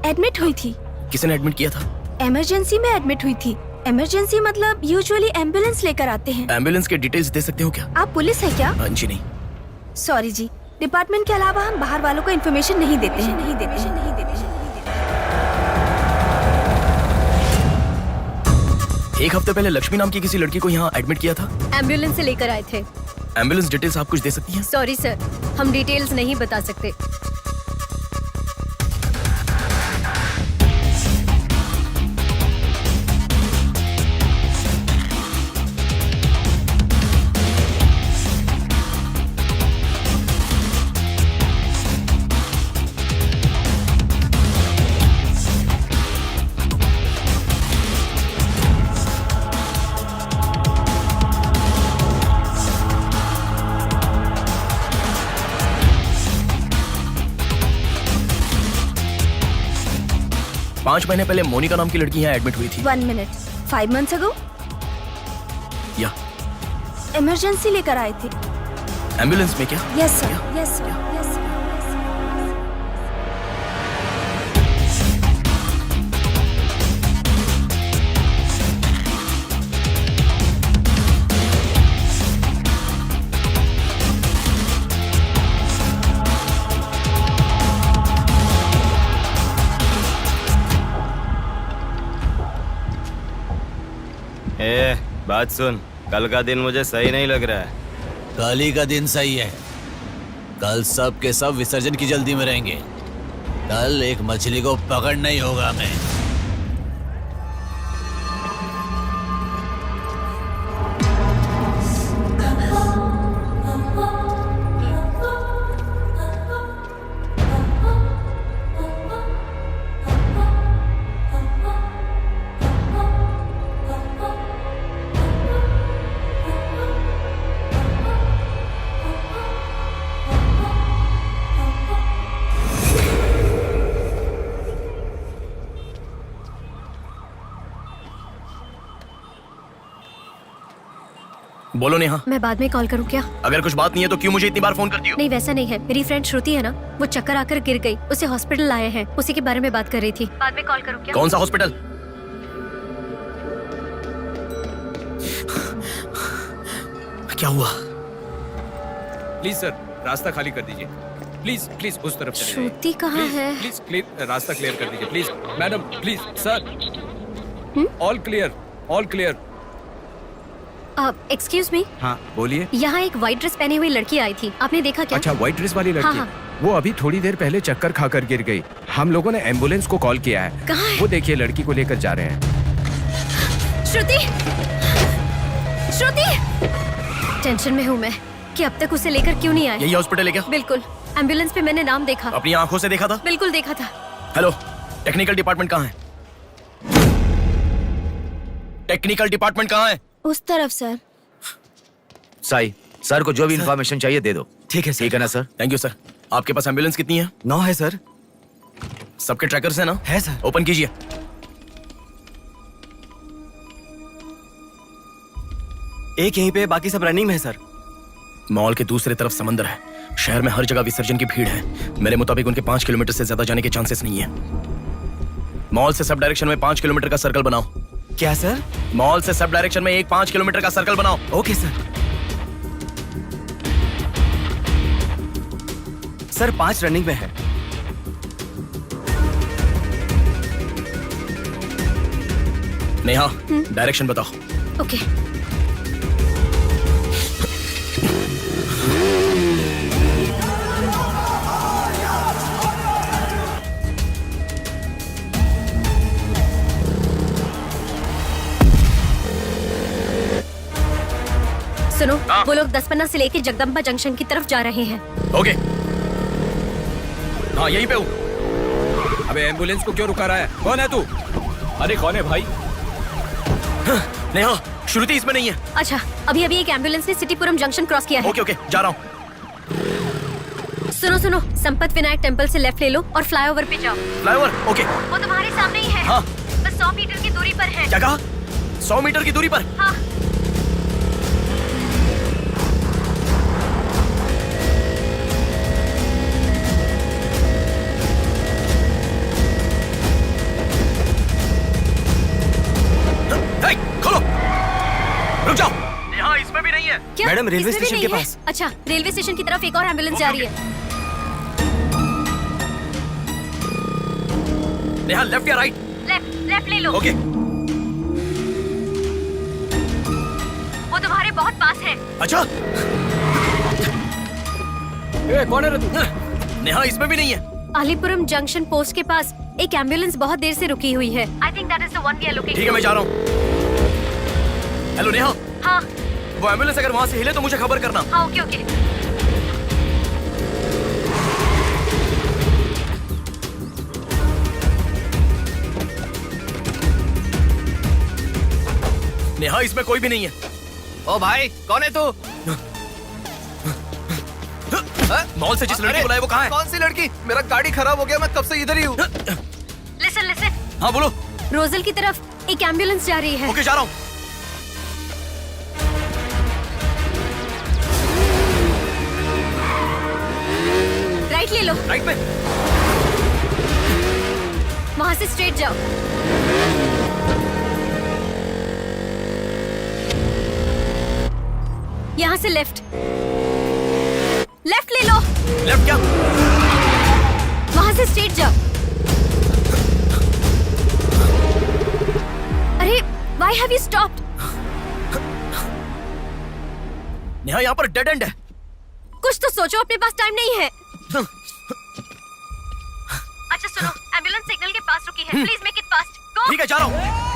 एडमिट हुई थी? किसने एडमिट किया था? इमरजेंसी में एडमिट हुई थी। इमरजेंसी मतलब यूजुअली एम्बुलेंस लेकर आते हैं। एम्बुलेंस के डिटेल्स दे सकते हो क्या? आप पुलिस है क्या? जी नहीं। सॉरी जी, डिपार्टमेंट के अलावा हम बाहर वालों को इन्फॉर्मेशन नहीं देते हैं। एक हफ्ते पहले लक्ष्मी नाम की किसी लड़की को यहाँ एडमिट किया था। एम्बुलेंस से लेकर आए थे। एम्बुलेंस डिटेल्स आप कुछ दे सकती हैं? सॉरी सर, हम डिटेल्स नहीं बता सकते। पांच महीने पहले मोनिका नाम की लड़की यहाँ एडमिट हुई थी। 1 मिनट। 5 months ago? या इमरजेंसी लेकर आए थे। एम्बुलेंस में क्या? Yes sir, yes sir, yes sir. बात सुन, कल का दिन मुझे सही नहीं लग रहा है। कल ही का दिन सही है, कल सब के सब विसर्जन की जल्दी में रहेंगे। कल एक मछली को पकड़ना ही होगा हमें। बोलो नेहा। मैं बाद में कॉल करूँ क्या? अगर कुछ बात नहीं है तो क्यों मुझे इतनी बार फोन करती हो? नहीं वैसा नहीं है, मेरी फ्रेंड श्रुति है ना, वो चक्कर आकर गिर गई, उसे हॉस्पिटल लाए हैं, उसी के बारे में बात कर रही थी। बाद में कॉल करूँ क्या? कौन सा हॉस्पिटल? क्या हुआ? प्लीज सर, रास्ता खाली कर दीजिए। प्लीज प्लीज उस तरफ चले जाइए। श्रुति कहाँ है? प्लीज क्लियर, रास्ता क्लियर कर दीजिए please. Madam please sir, all clear, all clear. Excuse me, हाँ बोलिए। यहाँ एक व्हाइट ड्रेस पहनी हुई लड़की आई थी, आपने देखा क्या? अच्छा, व्हाइट ड्रेस वाली लड़की? हाँ, हाँ। वो अभी थोड़ी देर पहले चक्कर खाकर गिर गई। हम लोगों ने एम्बुलेंस को कॉल किया है। कहाँ है? वो देखिए लड़की को लेकर जा रहे हैं। श्रुति, श्रुति! टेंशन में हूँ मैं कि अब तक उसे लेकर क्यों नहीं आए। यही हॉस्पिटल है क्या? बिल्कुल, एम्बुलेंस पे मैंने नाम देखा। अपनी आंखों से देखा था? बिल्कुल देखा था। हेलो, टेक्निकल डिपार्टमेंट कहाँ है? टेक्निकल डिपार्टमेंट कहाँ है? उस तरफ सर। साई, सर को जो भी इंफॉर्मेशन चाहिए दे दो। ठीक है सर। ठीक है ना सर? Thank you sir. आपके पास एम्बुलेंस कितनी है? 9 है सर। सबके ट्रैकर्स है ना? है सर। ओपन कीजिए। एक यहीं पे, बाकी सब रनिंग में है सर। मॉल के दूसरी तरफ समंदर है। शहर में हर जगह विसर्जन की भीड़ है। मेरे मुताबिक उनके 5 किलोमीटर से ज्यादा जाने के चांसेस नहीं है। मॉल से सब डायरेक्शन में 5 किलोमीटर का सर्कल बनाओ। क्या सर? मॉल से सब डायरेक्शन में एक 5 किलोमीटर का सर्कल बनाओ। Okay sir. सर 5 रनिंग में है। नेहा, डायरेक्शन बताओ। ओके। सुनो, वो लोग 10 से लेके जगदम्बा जंक्शन की तरफ जा रहे हैं। ओके। हाँ यहीं पे हूँ। अबे एम्बुलेंस को क्यों रुका रहा है? कौन है तू? अरे कौन है भाई? नेहा, श्रुति इसमें नहीं है। अच्छा, अभी अभी एक एम्बुलेंस ने सिटीपुरम जंक्शन क्रॉस किया है। ओके ओके, जा रहा हूँ। सुनो सुनो, संपत विनायक टेम्पल से लेफ्ट ले लो और फ्लाईओवर पे जाओ। फ्लाईओवर? ओके। वो तुम्हारे सामने ही है। हाँ। बस 100 मीटर की दूरी पर है। क्या कहा? 100 मीटर की दूरी पर? हाँ। हे, खोलो। रुक जाओ। यहाँ इसमें भी नहीं है। क्या? मैडम, रेलवे इसमें भी स्टेशन नहीं के है? पास। अच्छा, रेलवे स्टेशन की तरफ एक और एम्बुलेंस जा रही है। नेहा, लेफ्ट या राइट? लेफ्ट, लेफ्ट ले लो। ओके। वो तुम्हारे बहुत पास है। अच्छा। कौन है रे तू? नेहा, इसमें भी नहीं है। अलीपुरम जंक्शन पोस्ट के पास एक एम्बुलेंस बहुत देर से रुकी हुई है। I think that is the one we are looking ठीक है, मैं जा रहा हूँ। हेलो नेहा, हाँ वो एम्बुलेंस अगर वहाँ से हिले तो मुझे खबर करना। हाँ, ओके ओके। नेहा, इसमें कोई भी नहीं है। ओ भाई, कौन है तू? मॉल से जिस लड़की को बुलाया वो कहाँ है? कौन सी लड़की? मेरा गाड़ी खराब हो गया, मैं कब से इधर ही हूँ। लिसन लिसन, हाँ बोलो। रोजल की तरफ एक एम्बुलेंस जा रही है। ओके, जा रहा हूँ। राइट ले लो। राइट में? वहाँ से स्ट्रेट जाओ। यहाँ से लेफ्ट, लेफ्ट ले लो। लेफ्ट क्या? वहाँ से स्ट्रेट जाओ। अरे, why have you stopped? Neha, यहाँ पर डेड एंड है। कुछ तो सोचो, अपने पास टाइम नहीं है। अच्छा सुनो, एम्बुलेंस सिग्नल के पास रुकी है, प्लीज मेक इट फास्ट। गो। ठीक है, जा रहा हूँ।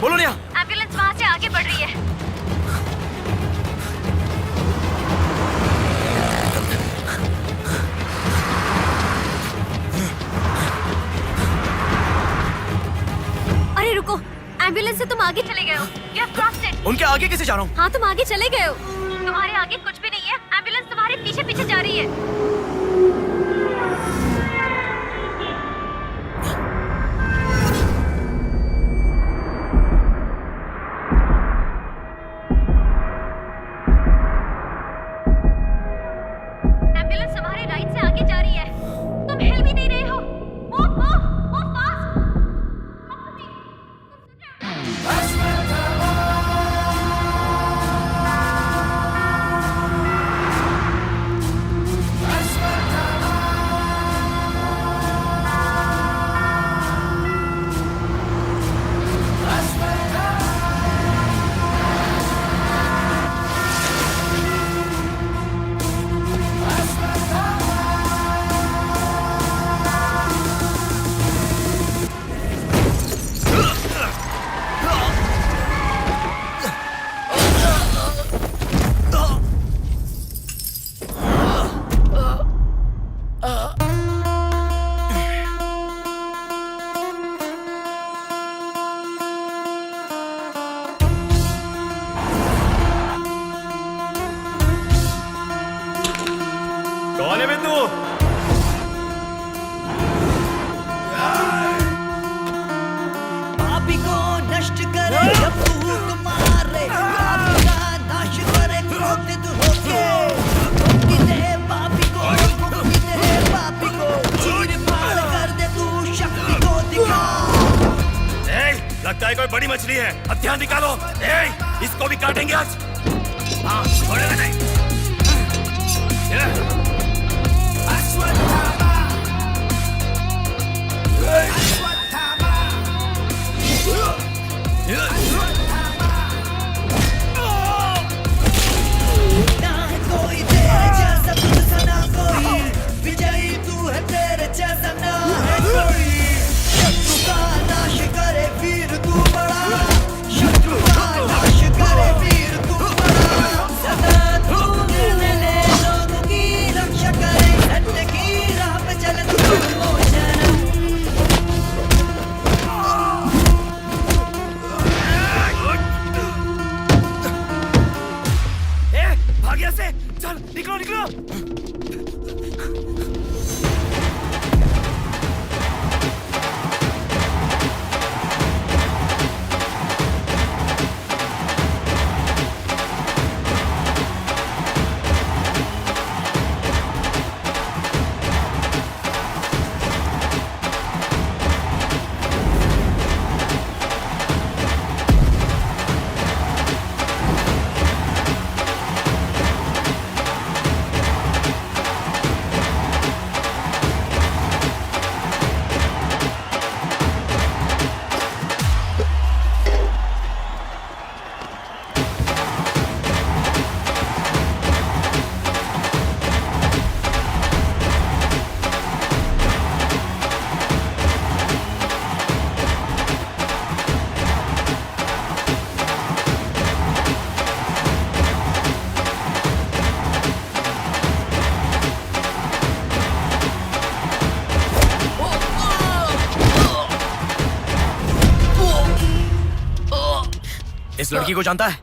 बोलो नेहा। एम्बुलेंस वहाँ से आगे बढ़ रही है। अरे रुको, एम्बुलेंस से तुम आगे चले गए हो। You have crossed it। उनके आगे कैसे जा रहा हूँ? हाँ, तुम आगे चले गए हो। तुम्हारे आगे कुछ भी नहीं है, एम्बुलेंस तुम्हारे पीछे पीछे जा रही है। एम्बुलेंस तुम्हारे राइट से आगे जा रही है, तुम हिल भी नहीं रहे हो। Move, move, move fast। कौन है बिंदु? पापी को नष्ट करे जब फूक मारे, पापी का नाश करे क्रोधित होके। मुक्ति दे पापी को, मुक्ति दे पापी को, चीर फाड़ कर दे तू शक्ति को दिखा। लगता है कोई बड़ी मछली है, अब ध्यान निकालो। इसको भी काटेंगे आज। हाँ, छोड़ेगा नहीं। ना है कोई तेरे जैसा, तुझसा ना कोई, विजयी तू है, तेरे जैसा ना है कोई। शत्रु का नाश करे वीर तू बड़ा, शत्रु का नाश करे वीर तू बड़ा। सदा तू निर्णय ले लोगों की रक्षा करे, सत्य की इस लड़की को जानता है?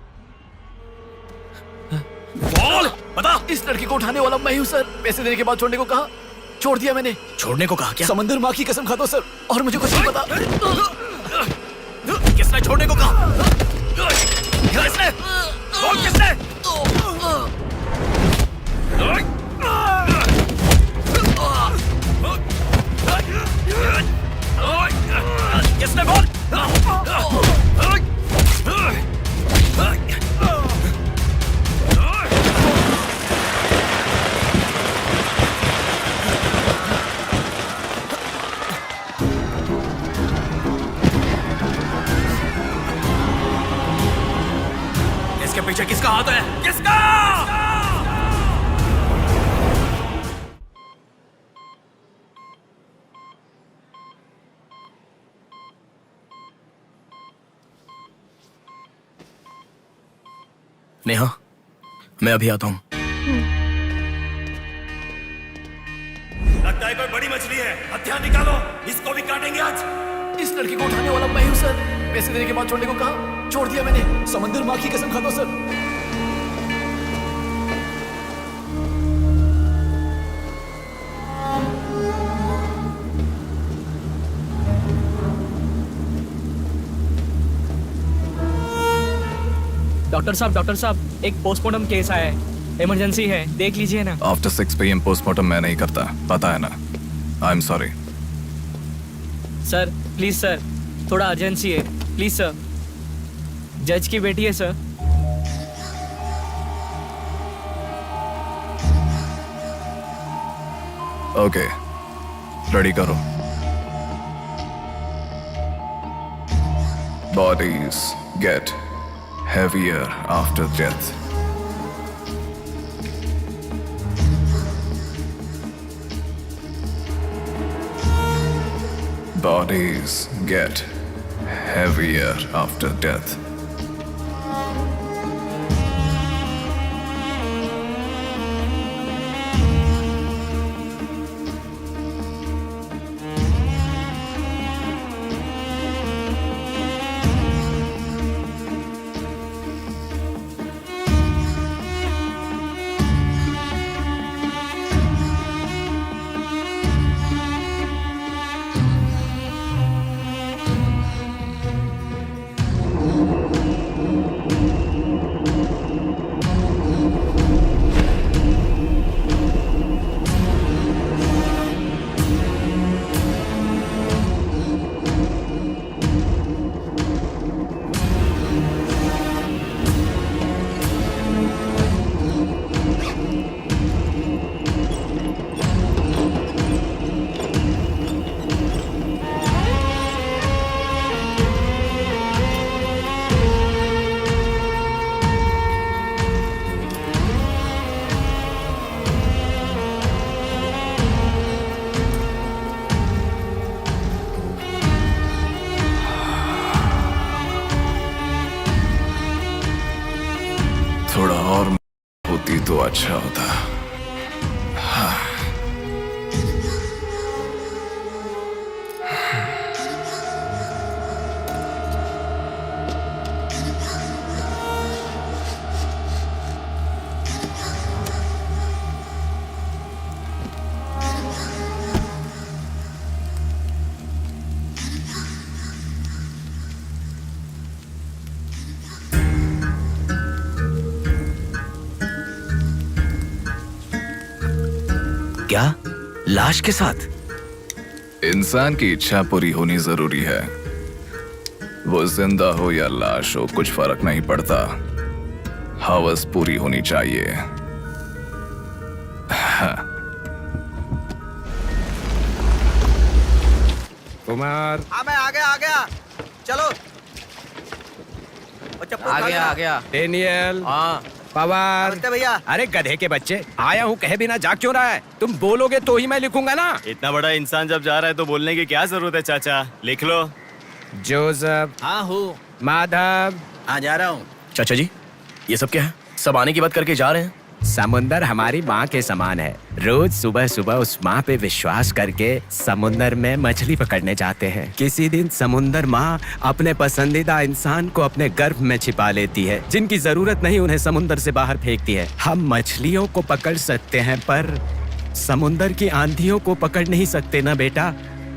बोल, बता। इस लड़की को उठाने वाला मैं हूँ सर। पैसे देने के बाद छोड़ने को कहा, छोड़ दिया मैंने। छोड़ने को कहा क्या? समंदर माँ की कसम खाता हूँ सर, और मुझे कुछ नहीं पता। किसने छोड़ने को कहा? किसने? बोल किसने? किसने बोल? इसके पीछे किसका हाथ है? किसका? नेहा, मैं अभी आता हूं। लगता है कोई बड़ी मछली है। हथियार निकालो, इसको भी काटेंगे आज। इस लड़की को उठाने वाला मैं हूँ सर। पैसे देने के बाद छोड़ने को कहा, छोड़ दिया मैंने। समंदर माँ की कसम खाता हूँ सर। डॉक्टर साहब एक पोस्टमार्टम केस आया है, इमरजेंसी है, देख लीजिए ना। आफ्टर 6 PM पोस्टमार्टम मैं नहीं करता, पता है ना। I am sorry sir, please sir, थोड़ा अर्जेंसी है, प्लीज सर। जज की बेटी है सर। ओके, रेडी करो। Bodies get heavier after death. Bodies get heavier after death. थोड़ा और होती तो अच्छा होता। क्या? लाश के साथ? इंसान की इच्छा पूरी होनी जरूरी है। वो जिंदा हो या लाश हो, कुछ फर्क नहीं पड़ता। हवस पूरी होनी चाहिए। कुमार, हाँ मैं आ गया। चलो। आ गया। डेनियल, हाँ पवार। नमस्ते भैया। अरे गधे के बच्चे, आया हूँ कहे बिना जाग क्यों रहा है? तुम बोलोगे तो ही मैं लिखूंगा ना। इतना बड़ा इंसान जब जा रहा है तो बोलने की क्या जरूरत है चाचा? लिख लो। जोसेफ। हाँ हूँ। माधव। हाँ जा रहा हूँ। चाचा जी, ये सब क्या है? सब आने की बात करके जा रहे हैं। समुंदर हमारी माँ के समान है। रोज सुबह सुबह उस माँ पे विश्वास करके समुंदर में मछली पकड़ने जाते हैं। किसी दिन समुंदर माँ अपने पसंदीदा इंसान को अपने गर्भ में छिपा लेती है। जिनकी जरूरत नहीं उन्हें समुंदर से बाहर फेंकती है। हम मछलियों को पकड़ सकते हैं पर समुंदर की आंधियों को पकड़ नहीं सकते ना बेटा।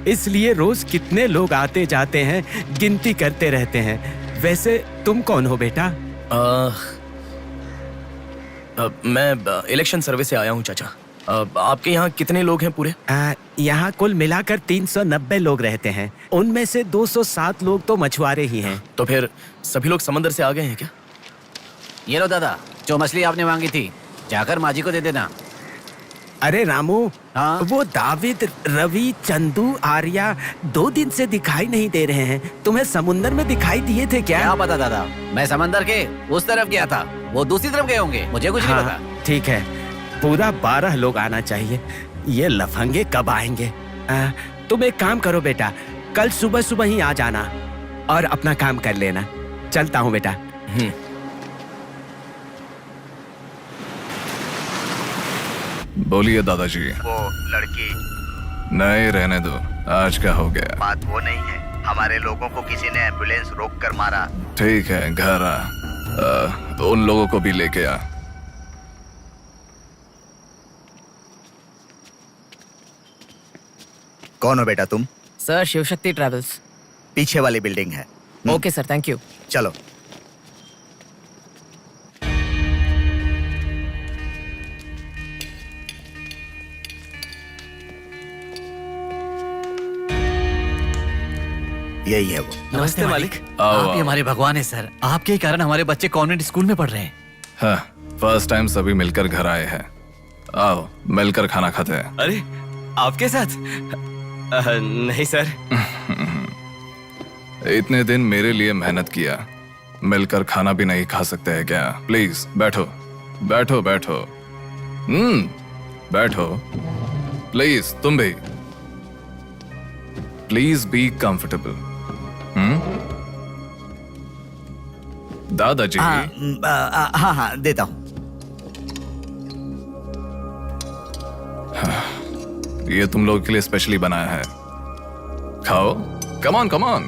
इसलिए रोज कितने लोग आते जाते हैं, गिनती करते रहते हैं। वैसे तुम कौन हो बेटा? मैं इलेक्शन सर्वे से आया हूँ चाचा। आपके यहाँ कितने लोग हैं पूरे? यहाँ कुल मिलाकर 390 लोग रहते हैं। उनमें से 207 लोग तो मछुआरे ही हैं। तो फिर सभी लोग समंदर से आ गए हैं क्या? ये लो दादा, जो मछली आपने मांगी थी, जाकर माँ जी को दे देना। अरे रामू, वो दाविद, रवि, चंदू, आर्या 2 दिन से दिखाई नहीं दे रहे हैं। तुम्हें समुंदर में दिखाई दिए थे क्या? क्या पता दादा, मैं समंदर के उस तरफ गया था, वो दूसरी तरफ गए होंगे, मुझे कुछ नहीं पता। ठीक है, पूरा 12 लोग आना चाहिए। ये लफंगे कब आएंगे? तुम एक काम करो बेटा, कल सुबह सुबह ही आ जाना और अपना काम कर लेना। चलता हूँ बेटा। बोलिए दादाजी। वो लड़की नहीं, रहने दो, आज का हो गया। बात वो नहीं है, हमारे लोगों को किसी ने एम्बुलेंस रोक कर मारा। ठीक है, घर आ, उन लोगों को भी लेके आ। कौन हो बेटा तुम? Sir, Shivshakti travels. पीछे वाली बिल्डिंग है। Okay sir, thank you. चलो। यही है वो। नमस्ते मालिक। आओ, आप ही आओ। हमारे भगवान है सर। आपके ही कारण हमारे बच्चे कॉन्वेंट स्कूल में पढ़ रहे हैं। हाँ, फर्स्ट टाइम सभी मिलकर घर आए हैं। आओ, मिलकर खाना खाते हैं। अरे, आपके साथ? नहीं सर। इतने दिन मेरे लिए मेहनत किया, मिलकर खाना भी नहीं खा सकते हैं क्या? प्लीज बैठो, बैठो, बैठो। बैठो। प्लीज तुम भी। Please be comfortable. दादाजी। हाँ, देता हूँ। ये तुम लोगों के लिए स्पेशली बनाया है, खाओ। Come on, come on.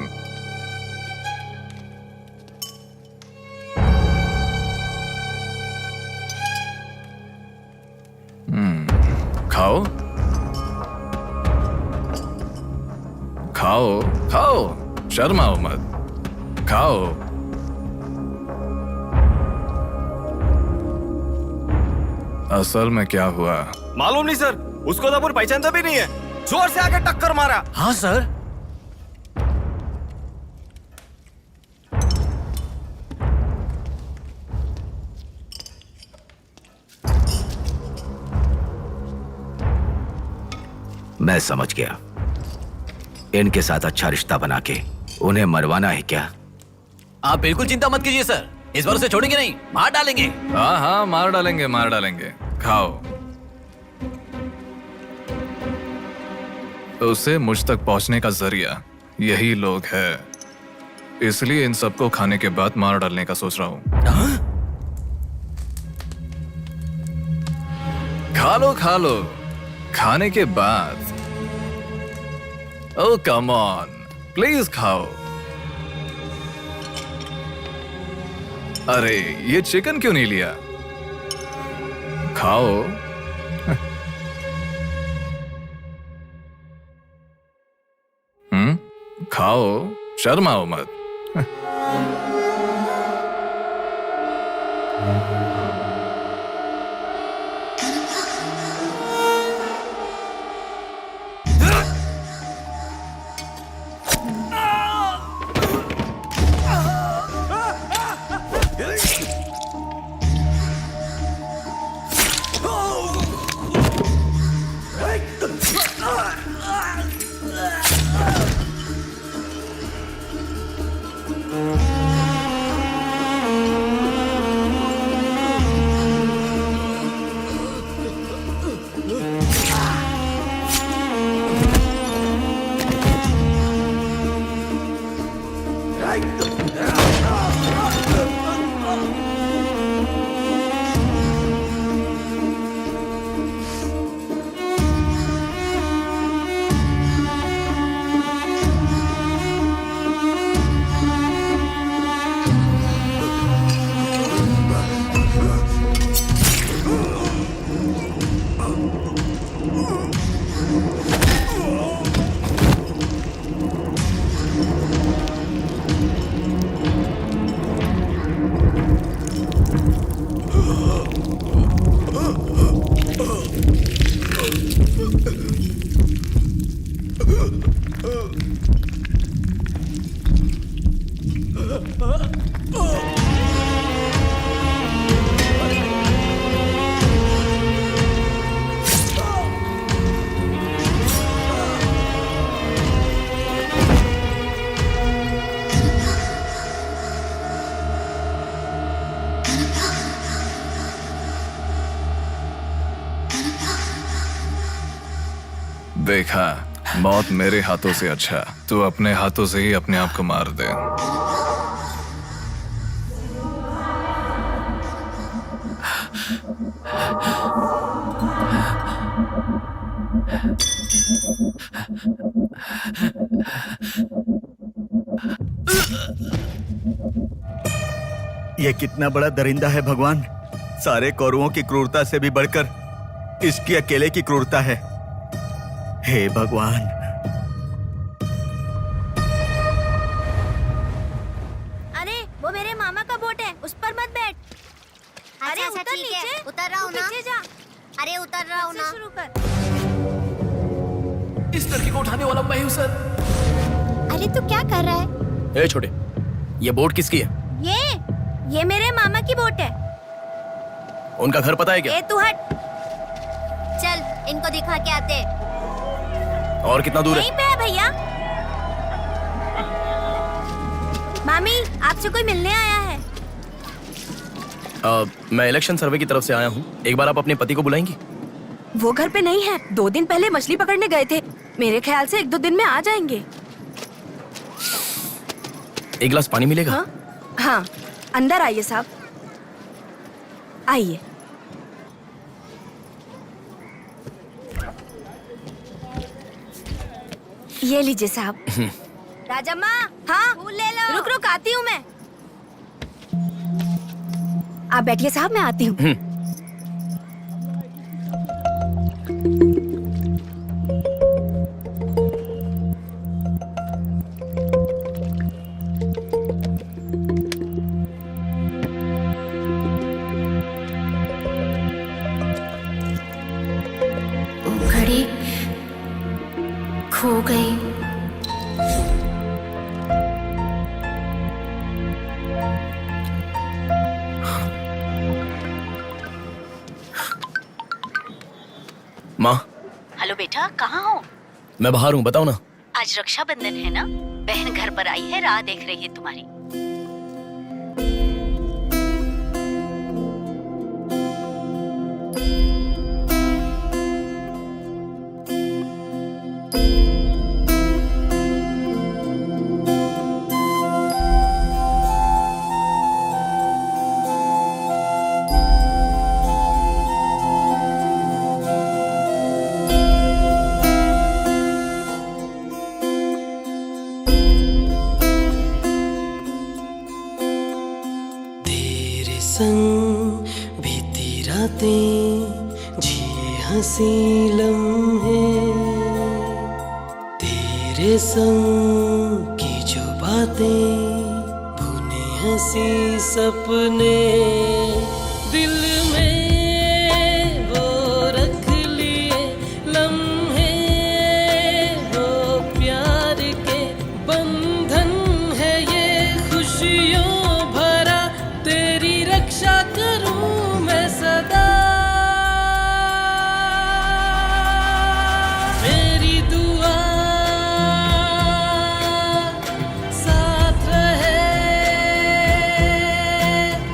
खाओ, खाओ, खाओ, शर्माओ मत, खाओ। असल में क्या हुआ मालूम नहीं सर, उसको तो पहचानता भी नहीं है। जोर से आके टक्कर मारा। हाँ सर। मैं समझ गया, इनके साथ अच्छा रिश्ता बना के उन्हें मरवाना है क्या? आप बिल्कुल चिंता मत कीजिए सर, इस बार उसे छोड़ेंगे नहीं, मार डालेंगे। हाँ हाँ, मार डालेंगे, मार डालेंगे। खाओ। उसे मुझ तक पहुंचने का जरिया यही लोग है, इसलिए इन सबको खाने के बाद मार डालने का सोच रहा हूं। खा लो, खा लो, खाने के बाद। ओह कम ऑन, प्लीज खाओ। अरे, ये चिकन क्यों नहीं लिया? खाओ। खाओ, शर्माओ मत। देखा, मौत मेरे हाथों से अच्छा तू अपने हाथों से ही अपने आप को मार दे। ये कितना बड़ा दरिंदा है भगवान। सारे कौरवों की क्रूरता से भी बढ़कर इसकी अकेले की क्रूरता है। हे भगवान। अरे वो मेरे मामा का बोट है, उस पर मत बैठ। अरे अच्छा, उतर ठीक है, नीचे, उतर रहा हूँ ना। पीछे जा। अरे उतर रहा हूँ ना। शुरू कर। इस लड़की को उठाने वाला मैं हूँ सर। अरे तू क्या कर रहा है? ए छोटे, ये बोट किसकी है? ये मेरे मामा की बोट है। उनका घर पता है क्या? ए तू हट। चल इनको दिखा के आते। और कितना दूर यहीं पे है भैया। मामी आपसे कोई मिलने आया है। मैं इलेक्शन सर्वे की तरफ से आया हूँ। एक बार आप अपने पति को बुलाएंगी? वो घर पे नहीं है, 2 दिन पहले मछली पकड़ने गए थे। मेरे ख्याल से 1-2 दिन में आ जाएंगे। एक गिलास पानी मिलेगा? हाँ, अंदर आइए साहब, आइए। ये लीजिए साहब। राजम्मा, हाँ फूल ले लो। रुक रुक आती हूँ मैं। आप बैठिए साहब, मैं आती हूँ। घड़ी खो गई। माँ, हेलो बेटा, कहाँ हो? मैं बाहर हूँ, बताओ ना। आज रक्षाबंधन है ना, बहन घर पर आई है, राह देख रही है तुम्हारी। संग बीती रातें जिए हंसी लम्हे, तेरे संग की जो बातें बुने हंसी सपने, दिल में वो रख लिए लम्हे, वो प्यार के बंधन है ये खुशियों भरा, तेरी रक्षा करूं मैं सदा, मेरी दुआ साथ रहे,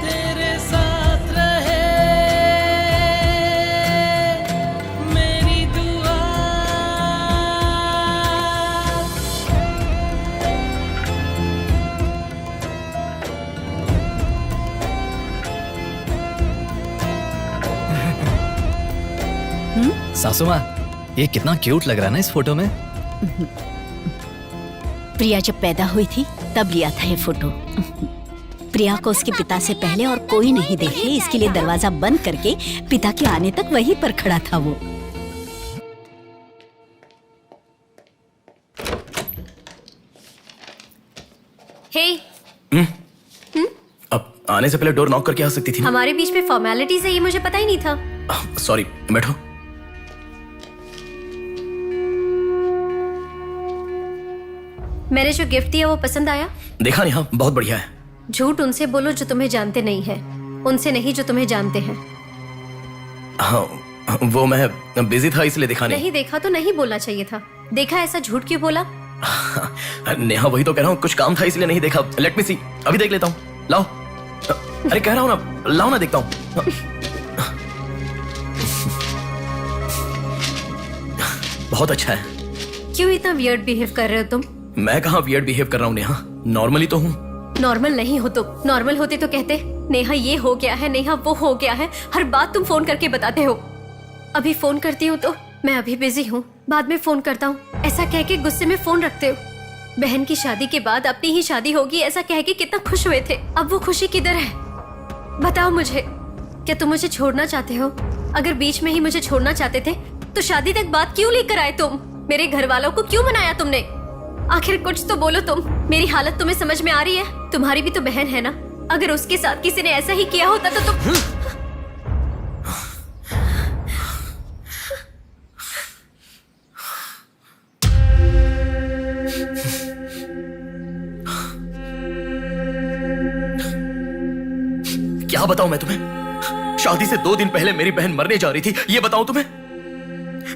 तेरे साथ रहे, मेरी दुआ। सासू माँ, ये कितना क्यूट लग रहा है ना इस फोटो में। प्रिया जब पैदा हुई थी तब लिया था ये फोटो। प्रिया को उसके पिता से पहले और कोई नहीं देखे, इसके लिए दरवाजा बंद करके पिता के आने तक वहीं पर खड़ा था वो। हे, अब आने से पहले डोर नॉक करके आ सकती थी ना? हमारे बीच में फॉर्मेलिटीज है, ये मुझे पता ही नहीं था। सॉरी, बैठो। मैंने जो गिफ्ट दिया वो पसंद आया? देखा नहीं? हाँ, बहुत बढ़िया है। झूठ उनसे बोलो जो तुम्हें जानते नहीं है, उनसे नहीं जो तुम्हें जानते हैं। हाँ, वो मैं बिजी था इसलिए देखा नहीं। नहीं देखा तो नहीं बोलना चाहिए था। देखा, ऐसा झूठ क्यों बोला? नेहा, वही तो कह रहा हूँ, कुछ काम था इसलिए नहीं देखा। लेट मी सी, अभी देख लेता हूँ। लाओ। अरे कह रहा हूँ ना, लाओ ना, देखता हूँ। बहुत अच्छा है। क्यों इतना वियर्ड बिहेव कर रहे हो तुम? मैं कहाँ वियर्ड बिहेव कर रहा हूँ नेहा, नॉर्मली तो हूँ। नॉर्मल नहीं हो तुम। नॉर्मल होते तो कहते नेहा ये हो गया है, नेहा वो हो गया है। हर बात तुम फोन करके बताते हो। अभी फोन करती हूँ तो मैं अभी बिजी हूँ, बाद में फोन करता हूँ, ऐसा कह के गुस्से में फोन रखते हो। बहन की शादी के बाद अपनी ही शादी होगी ऐसा कह के कितना खुश हुए थे, अब वो खुशी किधर है? बताओ मुझे, क्या तुम मुझे छोड़ना चाहते हो? अगर बीच में ही मुझे छोड़ना चाहते थे तो शादी तक बात क्यों लेकर आए तुम? मेरे घर वालों को क्यों मनाया तुमने? आखिर कुछ तो बोलो तुम। मेरी हालत तुम्हें समझ में आ रही है? तुम्हारी भी तो बहन है ना, अगर उसके साथ किसी ने ऐसा ही किया होता तो तुम क्या बताऊं मैं तुम्हें? शादी से 2 दिन पहले मेरी बहन मरने जा रही थी, ये बताऊं तुम्हें?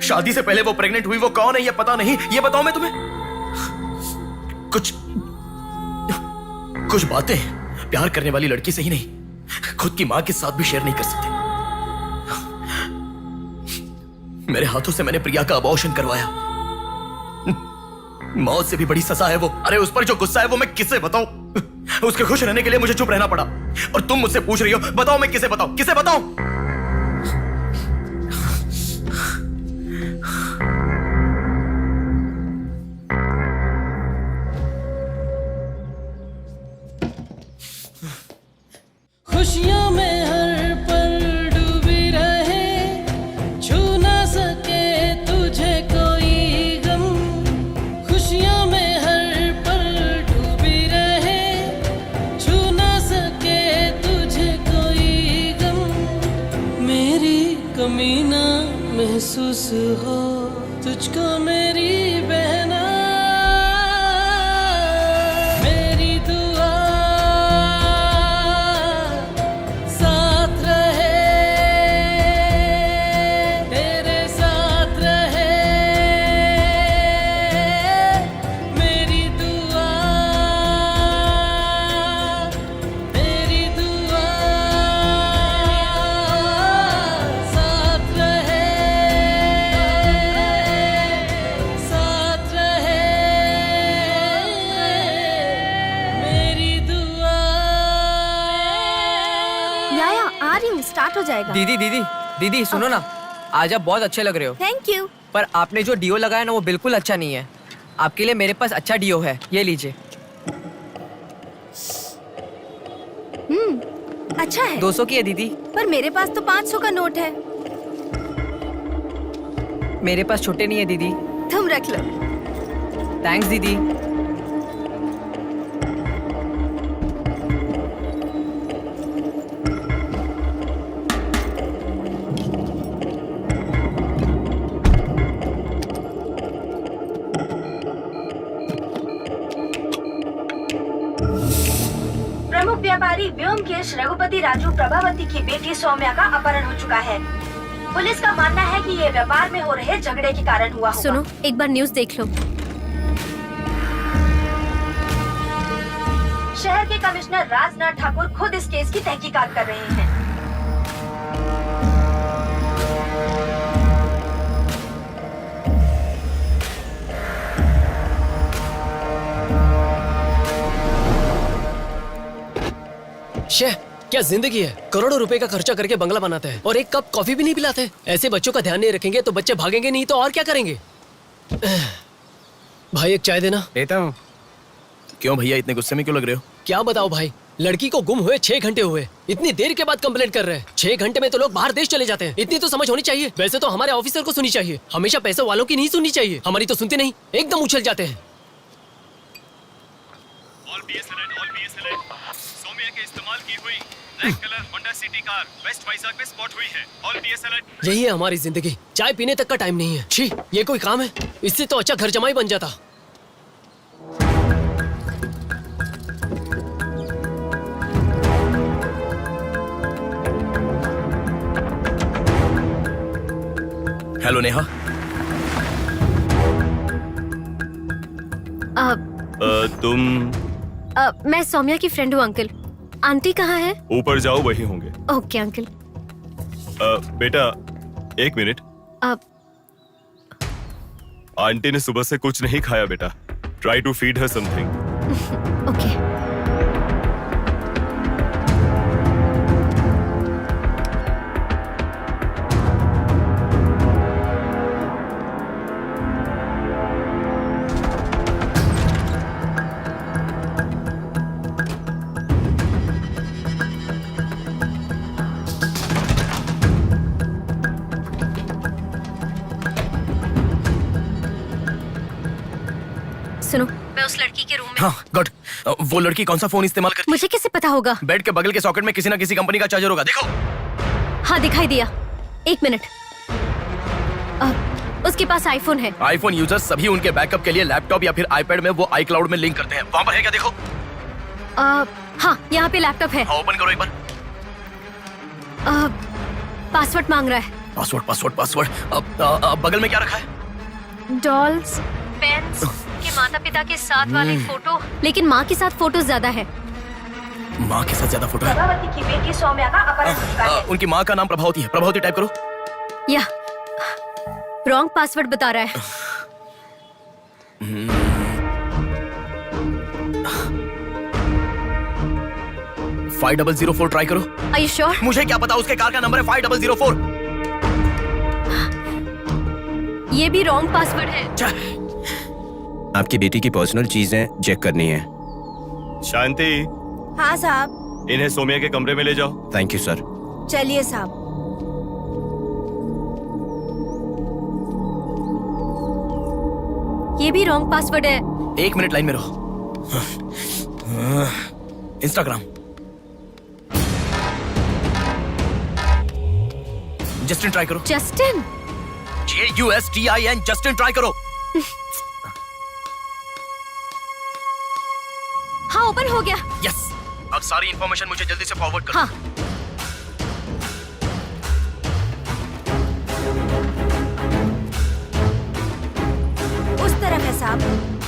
शादी से पहले वो प्रेग्नेंट हुई, वो कौन है ये पता नहीं, ये बताऊं मैं तुम्हें? कुछ बातें प्यार करने वाली लड़की से ही नहीं, खुद की मां के साथ भी शेयर नहीं कर सकते। मेरे हाथों से मैंने प्रिया का अबॉर्शन करवाया। मौत से भी बड़ी सजा है वो। अरे उस पर जो गुस्सा है वो मैं किसे बताऊं? उसके खुश रहने के लिए मुझे चुप रहना पड़ा, और तुम मुझसे पूछ रही हो बताओ मैं किसे बताऊं, किसे बताऊं? खुशियों में हर पल डूबी रहे, छू ना सके तुझे कोई गम। खुशियों में हर पल डूबी रहे, छू ना सके तुझे कोई गम। मेरी कमी ना महसूस हो तुझको मेरी बहना। स्टार्ट हो जाएगा। दीदी दीदी दीदी सुनो ना, आज आप बहुत अच्छे लग रहे हो। Thank you. पर आपने जो डिओ लगाया ना वो बिल्कुल अच्छा नहीं है। आपके लिए मेरे पास अच्छा डिओ है, ये लीजिए। अच्छा है। 200 की है दीदी। पर मेरे पास तो 500 का नोट है। मेरे पास छोटे नहीं है दीदी। तुम रख लो। थैंक्स दीदी। प्रमुख व्यापारी व्योमकेश रघुपति राजू प्रभावती की बेटी सौम्या का अपहरण हो चुका है। पुलिस का मानना है कि ये व्यापार में हो रहे झगड़े के कारण हुआ होगा। सुनो, एक बार न्यूज़ देख लो। शहर के कमिश्नर राजनाथ ठाकुर खुद इस केस की तहकीकात कर रहे हैं। शेह, क्या जिंदगी है? करोड़ों रुपए का खर्चा करके बंगला बनाते हैं और एक कप कॉफी भी नहीं पिलाते। ऐसे बच्चों का ध्यान नहीं रखेंगे तो बच्चे भागेंगे नहीं तो और क्या करेंगे? भाई एक चाय देना। देता हूँ। क्यों भैया इतने गुस्से में क्यों लग रहे हो? क्या बताओ भाई, लड़की को गुम हुए 6 घंटे हुए, इतनी देर के बाद कंप्लेंट कर रहे हैं। 6 घंटे में तो लोग बाहर देश चले जाते हैं। इतनी तो समझ होनी चाहिए। वैसे तो हमारे ऑफिसर को सुनी चाहिए, हमेशा पैसे वालों की नहीं सुननी चाहिए। हमारी तो सुनते नहीं, एकदम उछल जाते हैं। सौम्या के इस्तेमाल की हुई black colour Honda City car west Vizag में स्पॉट हुई है। All PS alert. यही है हमारी जिंदगी, चाय पीने तक का टाइम नहीं है। छी, ये कोई काम है? इससे तो अच्छा घर जमाई बन जाता। हेलो नेहा। तुम? मैं सौम्या की फ्रेंड हूँ अंकल। आंटी कहाँ है? ऊपर जाओ, वही होंगे। Okay uncle. बेटा 1 मिनट। आंटी ने सुबह से कुछ नहीं खाया बेटा. Try to feed her something. Okay. सुनो, मैं उस लड़की के रूम में। हाँ, गुड। वो लड़की कौन सा फोन इस्तेमाल करती है? मुझे कैसे पता होगा? बेड के बगल के सॉकेट में किसी ना किसी कंपनी का चार्जर होगा, देखो। हाँ, दिखाई दिया। 1 मिनट। उसके पास आईफोन है। आईफोन यूजर्स सभी उनके बैकअप के लिए लैपटॉप या फिर आईपैड में वो iCloud में लिंक करते हैं। वहाँ पर है क्या, देखो। हाँ, यहाँ पे लैपटॉप है। हाँ, ओपन करो एक बार। पासवर्ड मांग रहा है। पासवर्ड। बगल में क्या रखा है? डॉल्स, पेन्स, के माता पिता के साथ वाले फोटो, लेकिन माँ के साथ फोटो ज्यादा है। माँ के साथ ज्यादा फोटो है? प्रभावती की बेटी सौम्या का अपहरण हो चुका है। उनकी माँ का नाम प्रभावती है। प्रभावती टाइप करो। या रॉन्ग पासवर्ड बता रहा है। 5004 ट्राई करो। Are you sure? मुझे क्या पता, उसके कार का नंबर है 5004। ये भी रॉन्ग पासवर्ड है। आपकी बेटी की पर्सनल चीजें चेक करनी है। शांति, हाँ साहब। इन्हें सोमिया के कमरे में ले जाओ। Thank you sir. चलिए साहब। ये भी रॉन्ग पासवर्ड है। 1 मिनट लाइन में रहो। इंस्टाग्राम। जस्टिन ट्राई करो। जस्टिन? JUSTIN, जस्टिन ट्राई करो। हाँ, ओपन हो गया। यस। अब सारी इंफॉर्मेशन मुझे जल्दी से फॉरवर्ड करो। हाँ। उस तरफ है साहब।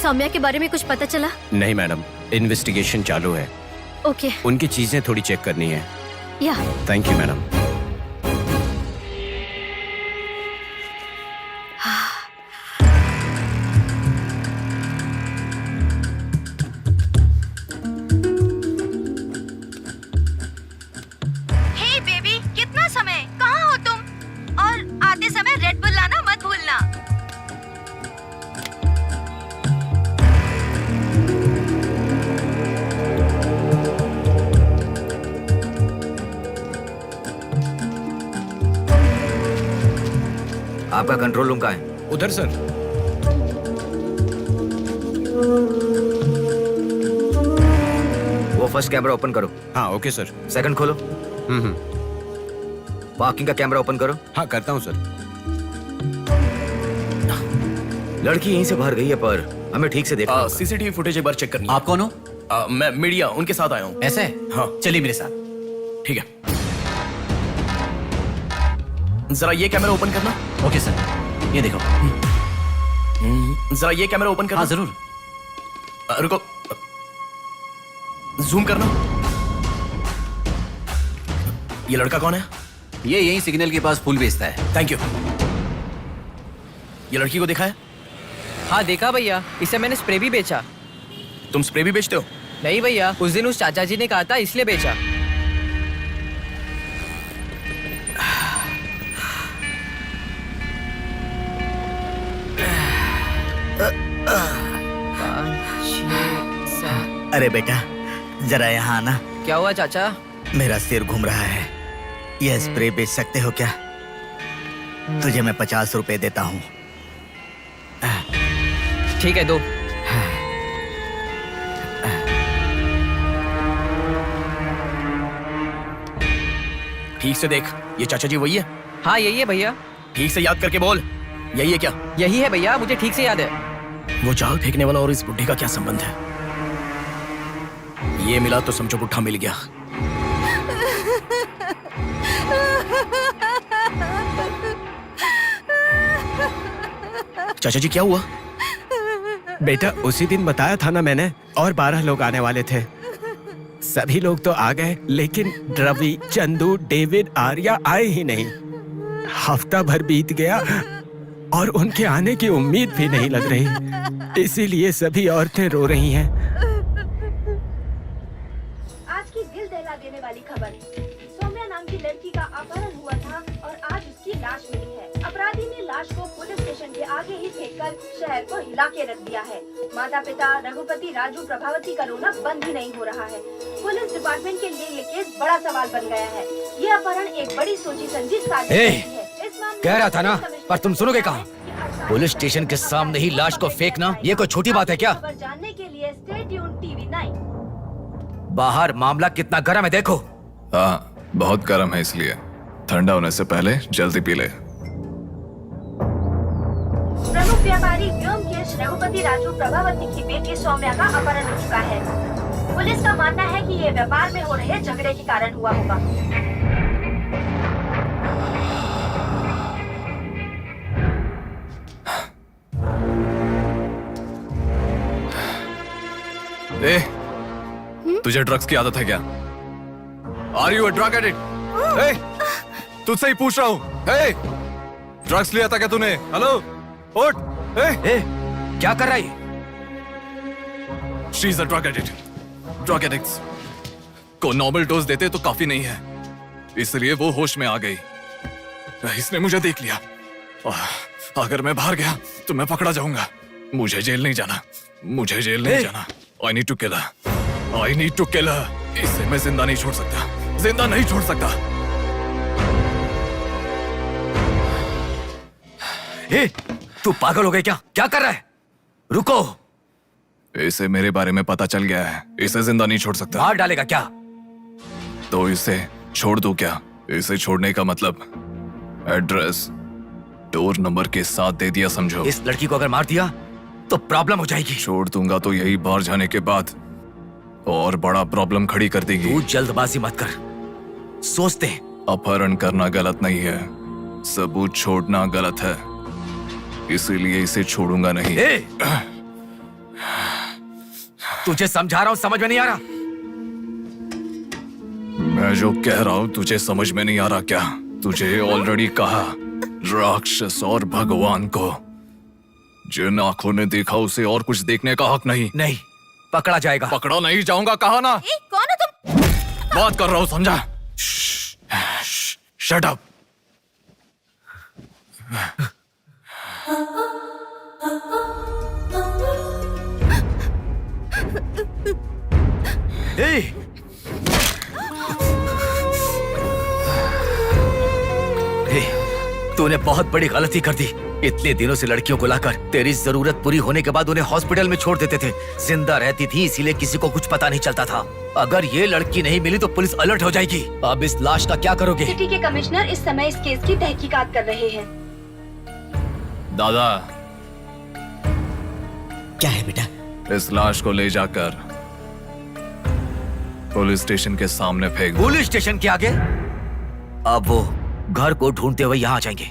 सौम्या के बारे में कुछ पता चला? नहीं मैडम, इन्वेस्टिगेशन चालू है। ओके। उनकी चीजें थोड़ी चेक करनी है। या। Thank you madam. Hey baby, कितना समय? कहाँ हो तुम? और आते समय रेड बुल लाना मत भूलना। आपका कंट्रोल रूम कहाँ है? उधर सर। वो फर्स्ट कैमरा ओपन करो। हाँ ओके सर। सेकंड खोलो। पार्किंग का कैमरा ओपन करो। हाँ करता हूँ सर। लड़की यहीं से बाहर गई है, पर हमें ठीक से देखना। सीसीटीवी फुटेज एक बार चेक करनी है। आप कौन हो? मैं मीडिया, उनके साथ आया हूँ। ऐसे? हाँ। चलिए मेरे साथ। ठीक है। जरा ये कैमरा ओपन करना। ओके सर, ये देखो। जरा ये कैमरा ओपन करना। हाँ जरूर। रुको, जूम करना। ये लड़का कौन है? ये यहीं सिग्नल के पास फूल बेचता है। Thank you. ये लड़की को देखा है? हाँ देखा भैया, इसे मैंने स्प्रे भी बेचा। तुम स्प्रे भी बेचते हो? नहीं भैया, उस दिन उस चाचा जी ने कहा था इसलिए बेचा। अरे बेटा, जरा यहाँ आना। क्या हुआ चाचा? मेरा सिर घूम रहा है। यह स्प्रे बेच सकते हो क्या? तुझे मैं 50 रुपए देता हूँ। ठीक है, दो। ठीक से देख, ये चाचा जी वही है? हाँ यही है भैया। ठीक से याद करके बोल, यही है क्या? यही है भैया, मुझे ठीक से याद है। वो जाल फेंकने वाला और इस बुढ़े का क्या संबंध है? ये मिला तो समझो बुढ़ा मिल गया। चाचा जी क्या हुआ? बेटा उसी दिन बताया था ना मैंने, और 12 लोग आने वाले थे। सभी लोग तो आ गए, लेकिन रवि, चंदू, डेविड, आर्या आए ही नहीं। हफ्ता भर बीत गया और उनके आने की उम्मीद भी नहीं लग रही। इसीलिए सभी औरतें रो रही हैं। आज की दिल दहला देने वाली खबर, सौम्या नाम की लड़की का अपहरण हुआ था और आज उसकी लाश मिली है। अपराधी ने लाश को पुलिस स्टेशन के आगे ही फेंककर शहर को हिला के रख दिया है। माता पिता रघुपति, राजू, प्रभावती का रोना बंद ही नहीं हो रहा है। पुलिस डिपार्टमेंट के लिए ये केस बड़ा सवाल बन गया है। ये अपहरण एक बड़ी सोची समझी साजिश है। कह रहा था ना, पर तुम सुनोगे कहाँ? पुलिस स्टेशन के सामने ही लाश को फेंकना ये कोई छोटी बात है क्या? खबर जानने के लिए स्टे ट्यून टीवी 9। बाहर मामला कितना गर्म है देखो। हाँ, बहुत गर्म है, इसलिए ठंडा होने से पहले जल्दी पी ले। प्रमुख व्यापारी व्योमकेश रघुपति राजू प्रभावती की बेटी सौम्या का अपहरण हो चुका है। पुलिस का मानना है कि ये व्यापार में हो रहे झगड़े के कारण हुआ होगा। तुझे ड्रग्स की आदत है क्या? Are you a drug addict? तुझसे ही पूछ रहा हूँ। ड्रग्स लिया था क्या तूने? हेलो, उठ। क्या कर रहा है? She is a drug addict. Drug addicts को नॉर्मल डोज देते तो काफी नहीं है, इसलिए वो होश में आ गई। इसने मुझे देख लिया। अगर मैं बाहर गया तो मैं पकड़ा जाऊंगा। मुझे जेल नहीं जाना, मुझे जेल नहीं जाना। I need to kill her. I need to kill her. इसे मैं जिंदा नहीं छोड़ सकता, जिंदा नहीं छोड़ सकता। तू पागल हो गया क्या? क्या कर रहा है? रुको। इसे मेरे बारे में पता चल गया है, इसे जिंदा नहीं छोड़ सकता। मार डालेगा क्या? तो इसे छोड़ दूं क्या? इसे छोड़ने का मतलब एड्रेस, डोर नंबर के साथ दे दिया, समझो। इस लड़की को अगर मार दिया तो प्रॉब्लम हो जाएगी। छोड़ दूंगा तो यही बाहर जाने के बाद और बड़ा प्रॉब्लम खड़ी कर देगी। तू जल्दबाजी मत कर, सोचते हैं। अपहरण करना गलत नहीं है, सबूत छोड़ना गलत है, इसीलिए इसे छोड़ूंगा नहीं। तुझे समझा रहा हूं, समझ में नहीं आ रहा? मैं जो कह रहा हूं तुझे समझ में नहीं आ रहा क्या? तुझे ऑलरेडी कहा, राक्षस और भगवान को जिन आंखों ने देखा उसे और कुछ देखने का हक नहीं। नहीं, पकड़ा जाएगा। पकड़ा नहीं जाऊंगा, कहा ना। कौन हो तुम? बात कर रहा हूं, समझा? Shut up. तूने बहुत बड़ी गलती कर दी। इतने दिनों से लड़कियों को लाकर तेरी जरूरत पूरी होने के बाद उन्हें हॉस्पिटल में छोड़ देते थे। जिंदा रहती थी इसीलिए किसी को कुछ पता नहीं चलता था। अगर ये लड़की नहीं मिली तो पुलिस अलर्ट हो जाएगी। अब इस लाश का क्या करोगे? सिटी के कमिश्नर इस समय इस केस की तहकीकात कर रहे हैं। दादा, क्या है बेटा? इस लाश को ले जाकर पुलिस स्टेशन के सामने फेंक दो। पुलिस स्टेशन के आगे? अब वो घर को ढूंढते हुए यहाँ आ जाएंगे।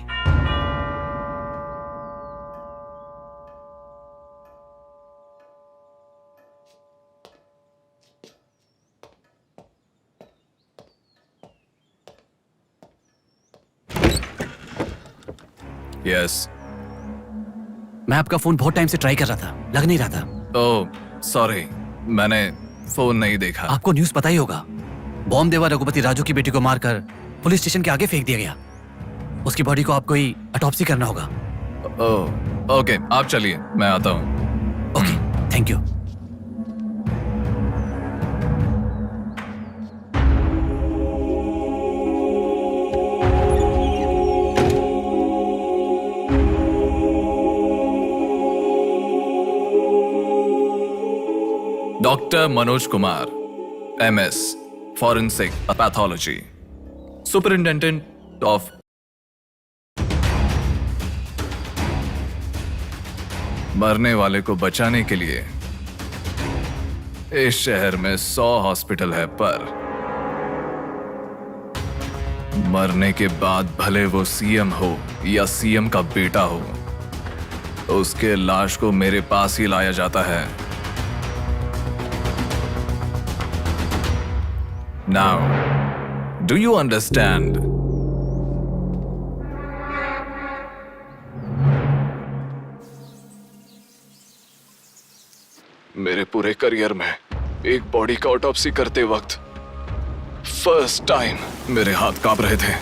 यस। मैं आपका फोन बहुत टाइम से ट्राई कर रहा था, लग नहीं रहा था। ओह सॉरी, मैंने फोन नहीं देखा। आपको न्यूज़ पता ही होगा, बॉम्ब देवा रघुपति राजू की बेटी को मारकर पुलिस स्टेशन के आगे फेंक दिया गया। उसकी बॉडी को आपको ही ऑटोप्सी करना होगा। ओह ओके, आप चलिए, मैं आता हूँ। Okay, thank you. Doctor Manoj Kumar, MS, Forensic Pathology, Superintendent of मरने वाले को बचाने के लिए इस शहर में 100 हॉस्पिटल है, पर मरने के बाद भले वो सीएम हो या सीएम का बेटा हो, उसके लाश को मेरे पास ही लाया जाता है। Now do you understand? मेरे पूरे करियर में एक बॉडी का ऑटोप्सी करते वक्त फर्स्ट टाइम मेरे हाथ कांप रहे थे।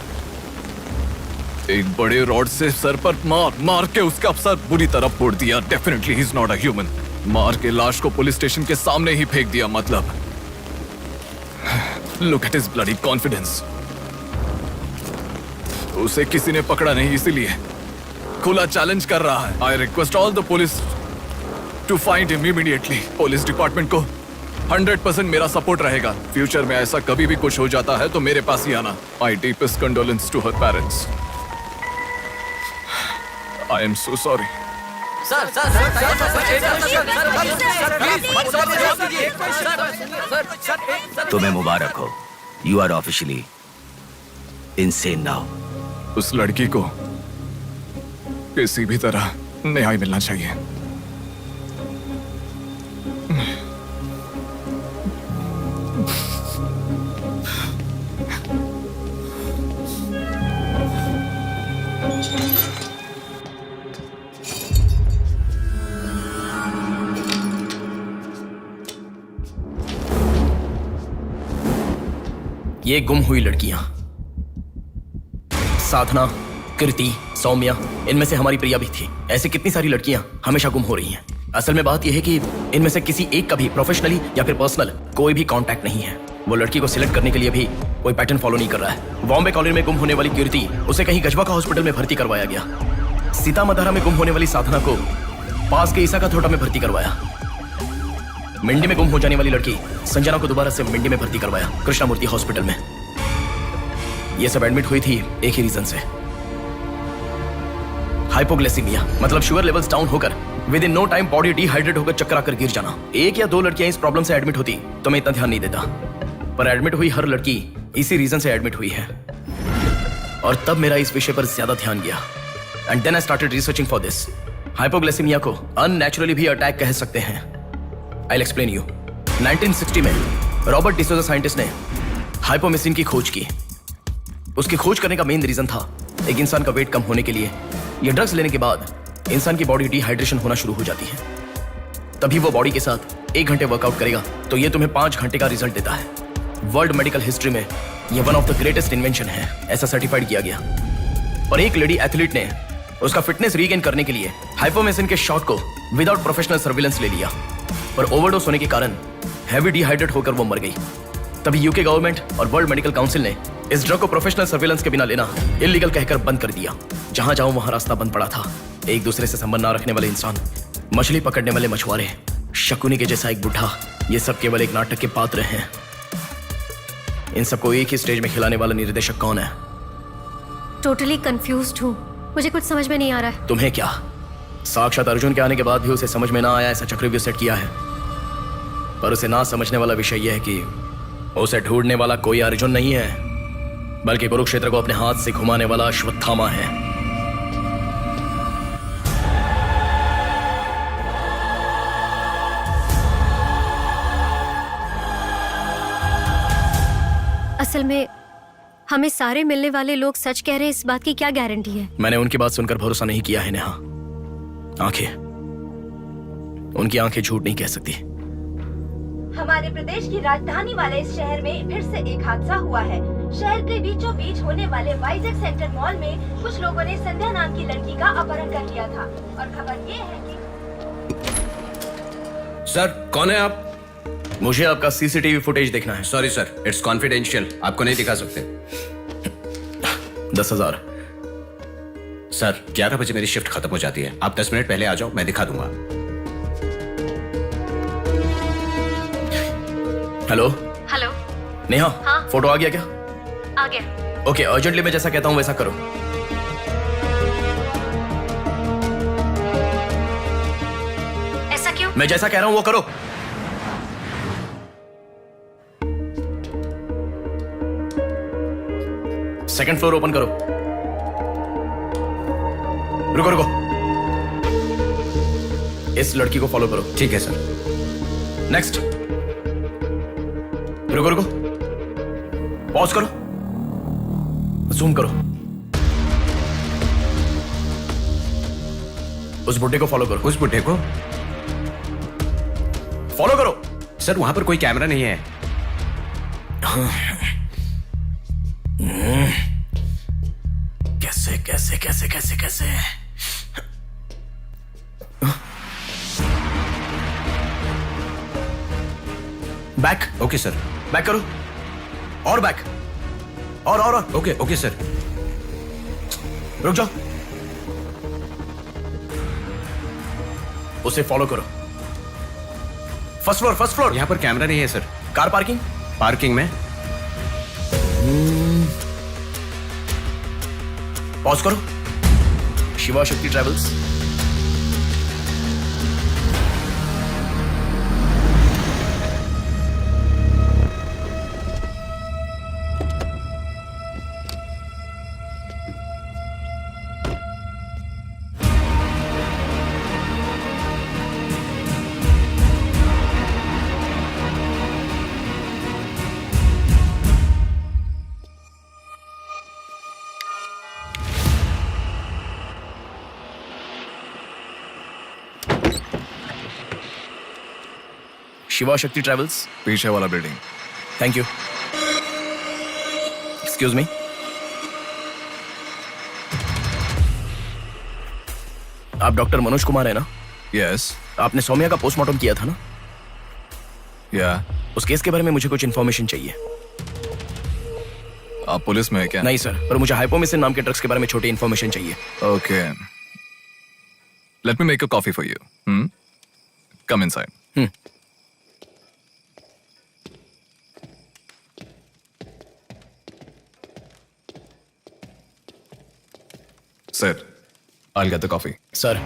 एक बड़े रॉड से सर पर मार के उसका सर बुरी तरह फोड़ दिया। Definitely he is not a human. मार के लाश को पुलिस स्टेशन के सामने ही फेंक दिया। मतलब look at his bloody confidence. उसे किसी ने पकड़ा नहीं, इसीलिए खुला चैलेंज कर रहा है। I request all the police to find him immediately. Police department को 100% मेरा सपोर्ट रहेगा। फ्यूचर में ऐसा कभी भी कुछ हो जाता है तो मेरे पास ही आना। I deepest condolence to her parents. I am so sorry. तुम्हें मुबारक हो, you are officially insane now. उस लड़की को किसी भी तरह न्याय मिलना चाहिए। ये गुम हुई लड़कियां साधना, कृति, सौम्या, इनमें से हमारी प्रिया भी थी। ऐसे कितनी सारी लड़कियां हमेशा गुम हो रही हैं। असल में बात यह है कि इनमें से किसी एक का भी प्रोफेशनली या फिर पर्सनल कोई भी कांटेक्ट नहीं है। वो लड़की को सिलेक्ट करने के लिए भी कोई पैटर्न फॉलो नहीं कर रहा है। बॉम्बे कॉलोनी में गुम होने वाली कीर्ति, उसे कहीं गजवा का हॉस्पिटल में भर्ती करवाया गया। सीतामढ़ी में गुम होने वाली साधना को पास के ईसा का थोटा में भर्ती करवाया। मिंडी में गुम हो जाने वाली लड़की संजना को दोबारा से मिंडी में भर्ती करवाया, कृष्णामूर्ति हॉस्पिटल में। ये सब एडमिट हुई थी एक ही रीजन से, हाइपोग्लाइसीमिया, मतलब शुगर लेवल्स डाउन होकर within no time body dehydrate होकर चक्कर आकर गिर जाना। एक या दो लड़कियां इस प्रॉब्लम से एडमिट होती तो मैं इतना ध्यान नहीं देता, पर एडमिट हुई हर लड़की इसी रीजन से एडमिट हुई है। और तब मेरा इस विषय पर ज्यादा ध्यान गया and then I started researching for this. Hypoglycaemia को अननेचुरली भी अटैक कह सकते हैं। I'll explain you. 1960 में रॉबर्ट डिसोजा साइंटिस्ट ने हाइपोमेसिन की खोज की। उसकी खोज करने का मेन रीजन था एक इंसान का वेट कम होने के लिए ये ड्रग्स लेने के बाद इंसान की बॉडी डिहाइड्रेशन होना शुरू हो जाती है। तभी वो बॉडी के साथ 1 घंटे वर्कआउट करेगा तो ये तुम्हें 5 घंटे का रिजल्ट देता है। वर्ल्ड मेडिकल हिस्ट्री में ये one of the greatest invention है, ऐसा सर्टिफाइड किया गया। और एक लेडी एथलीट ने उसका फिटनेस रीगेन करने के लिए हाइपोमेसिन के शॉट को विदाउट प्रोफेशनल सर्विलेंस ले लिया, पर ओवरडोज होने के कारण हैवी डिहाइड्रेट होकर वो मर गई। तभी यूके गवर्नमेंट और वर्ल्ड मेडिकल काउंसिल ने इस ड्रग को प्रोफेशनल सर्विलेंस के बिना लेना इलीगल कहकर बंद कर दिया। जहां जाऊं वहां रास्ता बंद पड़ा था। एक दूसरे से संबंध ना रखने वाले इंसान, मछली पकड़ने वाले मछुआरे, शकुनी के जैसा एक बुढ़ा, ये सब केवल एक नाटक के पात्र हैं। इन सबको एक ही स्टेज में खिलाने वाला निर्देशक कौन है? टोटली कंफ्यूज्ड हूँ, मुझे कुछ समझ में नहीं आ रहा है। तुम्हें क्या? साक्षात अर्जुन के आने के बाद भी उसे समझ में ना आया ऐसा चक्रव्यूह सेट किया है। पर उसे ना समझने वाला विषय यह है कि उसे ढूंढने वाला कोई अर्जुन नहीं है, बल्कि कुरुक्षेत्र को अपने हाथ से घुमाने वाला अश्वत्थामा है। असल में हमें सारे मिलने वाले लोग सच कह रहे हैं, इस बात की क्या गारंटी है? मैंने उनकी बात सुनकर भरोसा नहीं किया है नेहा। आंखें, उनकी आंखें झूठ नहीं कह सकती। हमारे प्रदेश की राजधानी वाले इस शहर में फिर से एक हादसा हुआ है। शहर के बीचों बीच होने वाले वाइजैक सेंटर मॉल में कुछ लोगों ने संध्या नाम की लड़की का अपहरण कर लिया था और खबर ये है कि सर, कौन है आप? मुझे आपका सीसीटीवी फुटेज देखना है। सॉरी सर, इट्स कॉन्फिडेंशियल, आपको नहीं दिखा सकते। 10,000। सर, 11 बजे मेरी शिफ्ट खत्म हो जाती है, आप 10 मिनट पहले आ जाओ, मैं दिखा दूंगा। हेलो हेलो नेहा, हाँ? फोटो आ गया क्या? आ गया। ओके, अर्जेंटली मैं जैसा कहता हूँ वैसा करो। मैं जैसा कह रहा हूं वो करो। सेकंड फ्लोर ओपन करो। रुको रुको, इस लड़की को फॉलो करो। ठीक है सर। नेक्स्ट। रुको रुको, पॉज करो, जूम करो। उस बुड्ढे को फॉलो करो। उस बुड्ढे को फॉलो करो। सर वहां पर कोई कैमरा नहीं है। कैसे कैसे कैसे कैसे कैसे बैक। Okay sir. बैक करो, और बैक, और ओके ओके सर। रुक जाओ, उसे फॉलो करो। First floor, first floor. यहाँ पर कैमरा नहीं है सर। कार पार्किंग, पार्किंग में। पॉज करो। शिवा शक्ति ट्रैवल्स। शिवा शक्ति ट्रैवल्स, पीछे वाला building. Thank you. Excuse me, आप डॉक्टर मनोज कुमार है ना? यस। आपने सौम्या का पोस्टमार्टम किया था ना? या। उस केस के बारे में मुझे कुछ इन्फॉर्मेशन चाहिए। आप पुलिस में है क्या? नहीं सर, पर मुझे हाइपोमिसिन नाम के ड्रग्स के बारे में छोटी इन्फॉर्मेशन चाहिए। Okay, let me make a coffee for you. Come inside. Sir, I'll get the coffee. Sir,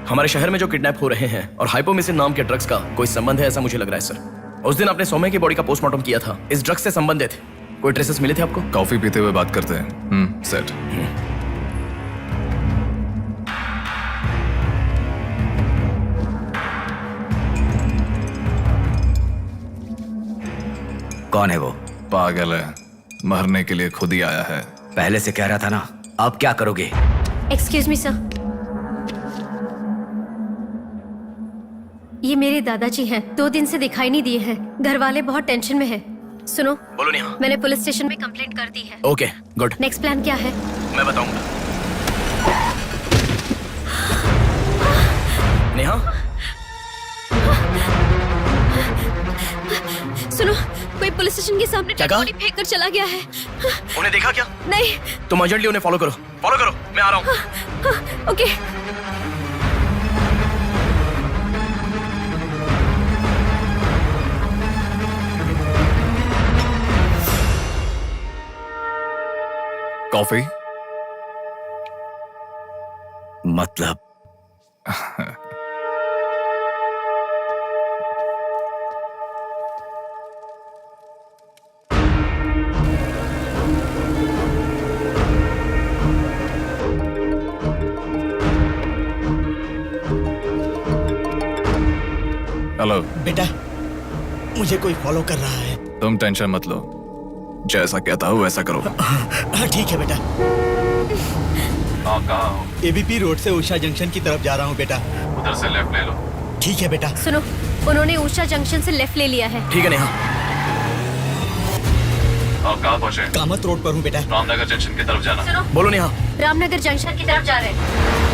हमारे शहर में जो किडनैप हो रहे हैं और हाइपोमिसिन नाम के ड्रग्स का कोई संबंध है ऐसा मुझे लग रहा है सर। उस दिन आपने सौम्या की बॉडी का पोस्टमार्टम किया था, इस ड्रग्स से संबंधित कोई ट्रेसेस मिले थे आपको? कॉफी पीते हुए बात करते हैं। सेट। कौन है वो? पागल है, मरने के लिए खुद ही आया है। पहले से कह रहा था ना। अब क्या करोगे? एक्सक्यूज मी सर, ये मेरे दादाजी हैं। 2 दिन से दिखाई नहीं दिए हैं। घर वाले बहुत टेंशन में हैं। सुनो, बोलो नेहा। मैंने पुलिस स्टेशन में कंप्लेंट कर दी है। Okay, good. नेक्स्ट प्लान क्या है? मैं बताऊंगा। नेहा, सुनो, कोई पुलिस स्टेशन के सामने क्या कहा? बॉडी फेंक कर चला गया है। उन्हें देखा क्या? नहीं। तुम अर्जेंटली उन्हें फॉलो करो। फॉलो करो, मैं आ रहा हूँ। ओके। कॉफी? मतलब हेलो बेटा, मुझे कोई फॉलो कर रहा है। तुम टेंशन मत लो, जैसा कहता हूँ वैसा करो। हाँ ठीक है बेटा। कहाँ हो? एबीपी रोड से उषा जंक्शन की तरफ जा रहा हूँ बेटा। उधर से लेफ्ट ले लो। ठीक है बेटा। सुनो, उन्होंने उषा जंक्शन से लेफ्ट ले लिया है। ठीक है नेहा। आप कहाँ पहुँचे? कामत रोड पर हूँ बेटा। रामनगर जंक्शन की तरफ जाना। सुनो, बोलो नेहा। रामनगर जंक्शन की तरफ जा रहे हैं।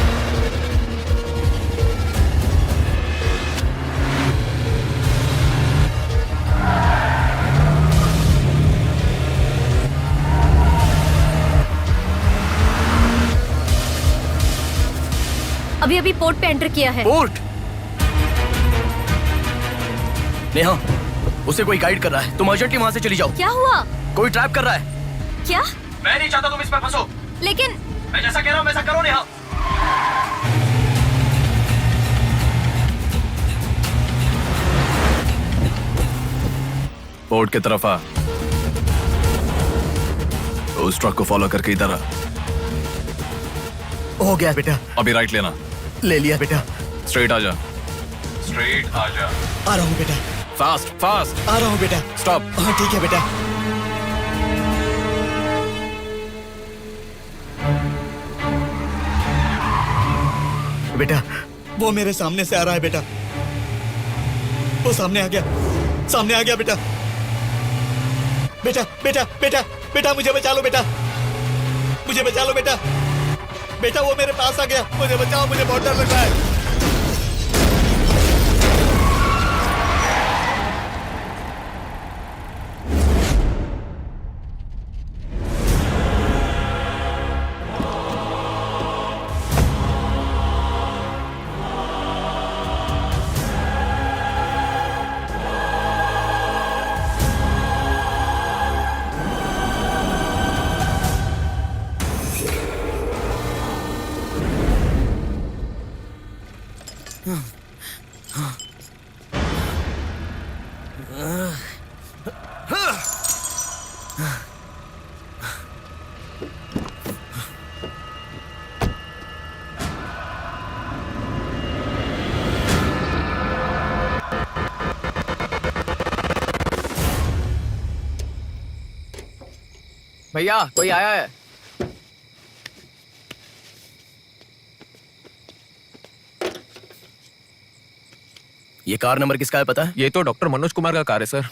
अभी अभी पोर्ट पे एंटर किया है। पोर्ट? नेहा, उसे कोई गाइड कर रहा है। तुम अर्जेंटली वहां से चली जाओ। क्या हुआ? कोई ट्रैप कर रहा है। क्या? मैं नहीं चाहता तुम इस पर फंसो। लेकिन मैं जैसा कह रहा हूं वैसा करो नेहा। पोर्ट की तरफ आ। उस ट्रक को फॉलो करके इधर आ। हो गया बेटा। अभी राइट लेना। ले लिया बेटा। स्ट्रेट आ जा। स्ट्रेट आ जा। आ रहा हूँ बेटा। Fast fast. आ रहा हूँ बेटा। स्टॉप। हाँ ठीक है बेटा। बेटा वो मेरे सामने से आ रहा है बेटा। वो सामने आ गया। सामने आ गया बेटा। बेटा बेटा बेटा बेटा मुझे बचा लो बेटा। मुझे बचा लो बेटा। बेटा वो मेरे पास आ गया। मुझे बचाओ। मुझे बहुत डर लग रहा है। भैया कोई आया है। ये कार नंबर किसका है पता है? ये तो डॉक्टर मनोज कुमार का कार है sir.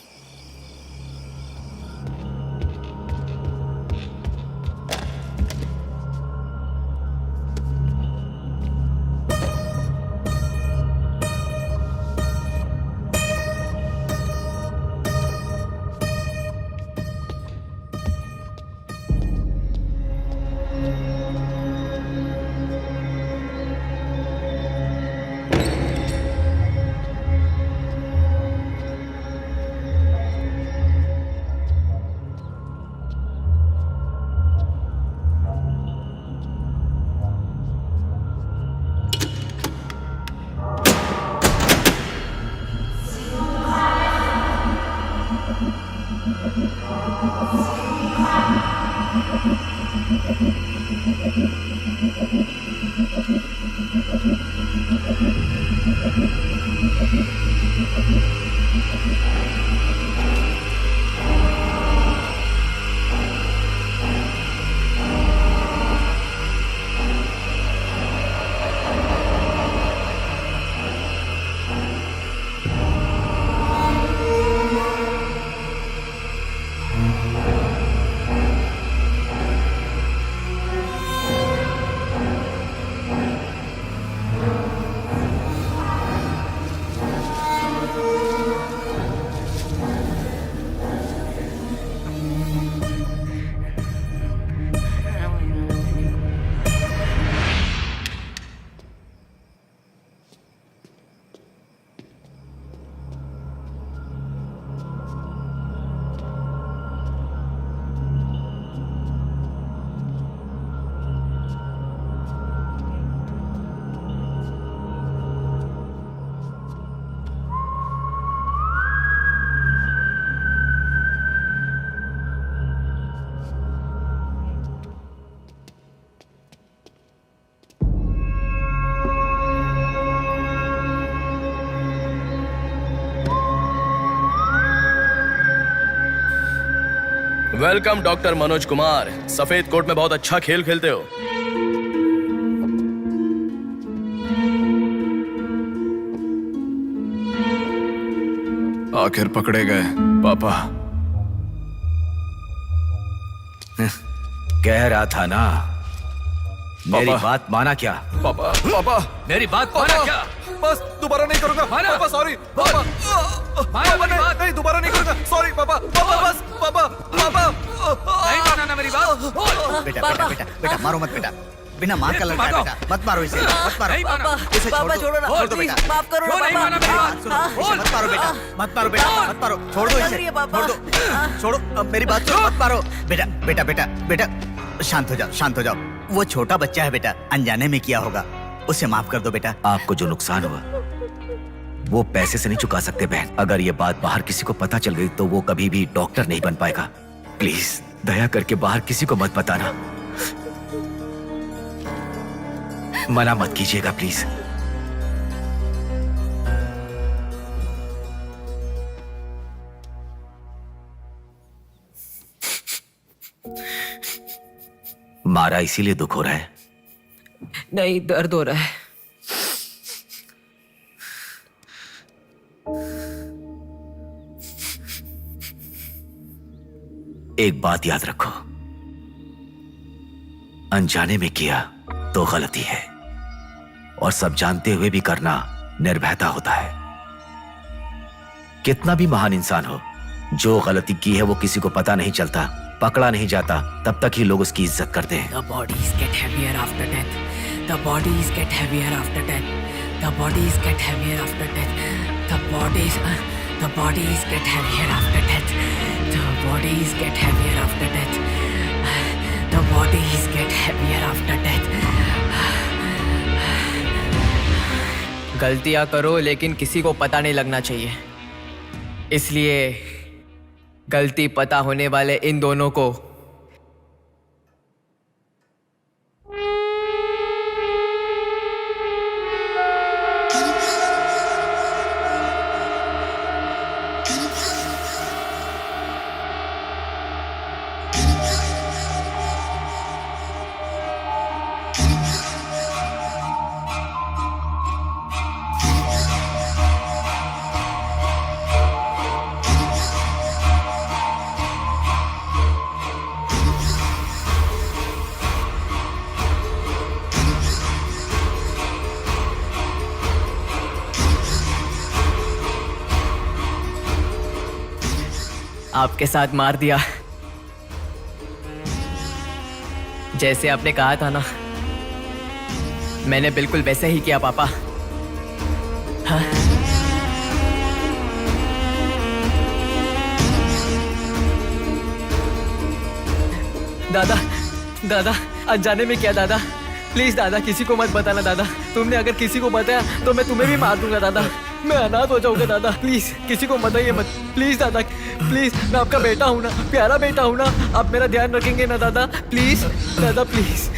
Welcome doctor Manoj Kumar. सफेद कोट में बहुत अच्छा खेल खेलते हो। आखिर पकड़े गए पापा। कह रहा था ना, मेरी बात माना क्या? पापा पापा मेरी बात माना क्या? बस दोबारा नहीं करूंगा। पापा सॉरी। पापा नहीं दोबारा नहीं करूंगा। सॉरी पापा। पापा बस पापा। पापा नहीं माना ना मेरी बात। बेटा बेटा बेटा बेटा मारो मत बेटा। बिना माँ का लड़का है बेटा। मत मारो इसे। मत मारो। इसे छोड़ दो। छोड़ दो बेटा। माफ करो ना इसे मत मारो बेटा। मत मारो बेटा। मत मारो। छोड़ दो इसे। छोड़ दो। छोड़ो। अब मेरी बात सुनो। मत मारो बेटा। बेटा बेटा बेटा शांत हो जाओ। शांत हो जाओ। वो छोटा बच्चा है बेटा। अनजाने में किया होगा। उसे माफ कर दो बेटा। आपको जो नुकसान हुआ वो पैसे से नहीं चुका सकते बहन। अगर ये बात बाहर किसी को पता चल गई तो वो कभी भी डॉक्टर नहीं बन पाएगा। प्लीज दया करके बाहर किसी को मत बताना, मना मत कीजिएगा प्लीज। मारा इसीलिए दुख हो रहा है? नहीं, दर्द हो रहा है। एक बात याद रखो, अनजाने में किया तो गलती है, और सब जानते हुए भी करना निर्भयता होता है। कितना भी महान इंसान हो, जो गलती की है वो किसी को पता नहीं चलता, पकड़ा नहीं जाता, तब तक ही लोग उसकी इज्जत करते हैं। The bodies get heavier after death. The bodies get heavier after death. The bodies get heavier after death. The bodies get heavier after death. The bodies get heavier after death. The bodies get heavier after death. गलतियां करो लेकिन किसी को पता नहीं लगना चाहिए। इसलिए गलती पता होने वाले इन दोनों को आपके साथ मार दिया, जैसे आपने कहा था ना, मैंने बिल्कुल वैसे ही किया पापा। हाँ? दादा, दादा अनजाने में किया दादा, प्लीज दादा किसी को मत बताना दादा। तुमने अगर किसी को बताया तो मैं तुम्हें भी मार दूंगा दादा, मैं अनाथ हो जाऊंगा दादा। प्लीज किसी को बताइए मत, प्लीज दादा, प्लीज। मैं आपका बेटा हूं ना, प्यारा बेटा हूं ना, आप मेरा ध्यान रखेंगे ना दादा? प्लीज दादा, प्लीज।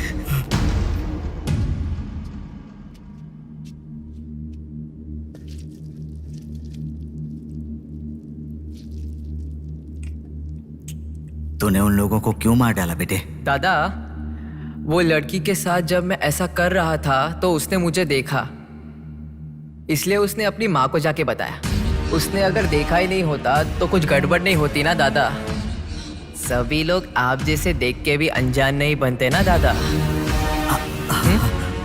तूने उन लोगों को क्यों मार डाला बेटे? दादा, वो लड़की के साथ जब मैं ऐसा कर रहा था तो उसने मुझे देखा, इसलिए उसने अपनी माँ को जाके बताया। उसने अगर देखा ही नहीं होता तो कुछ गड़बड़ नहीं होती ना दादा। सभी लोग आप जैसे देख के भी अनजान नहीं बनते ना दादा।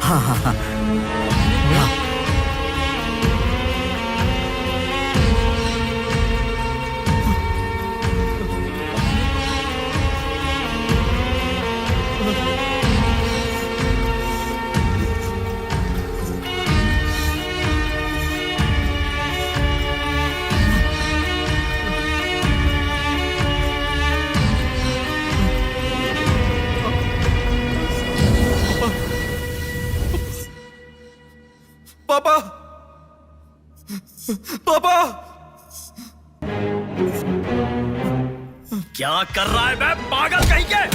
हाँ हाँ हाँ। पापा, पापा, क्या कर रहा है मैं पागल कहीं के?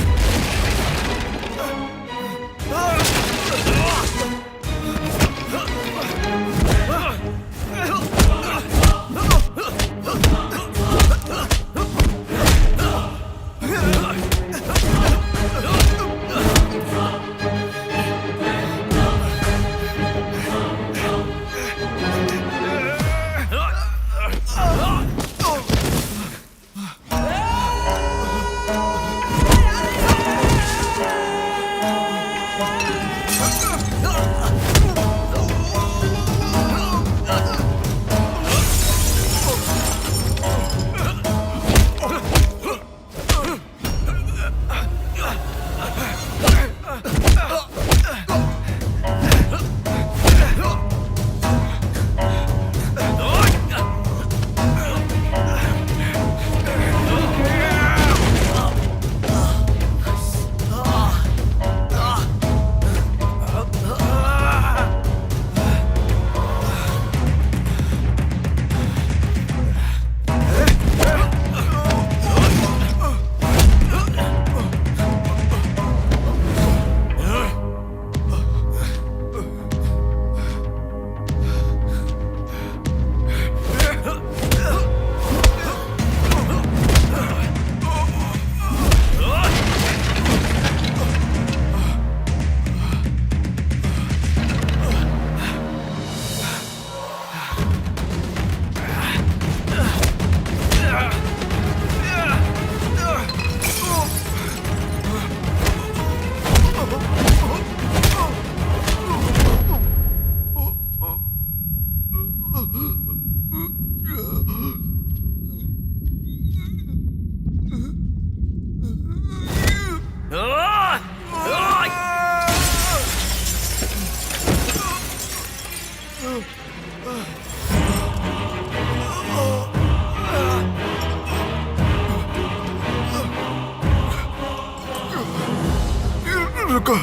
रुको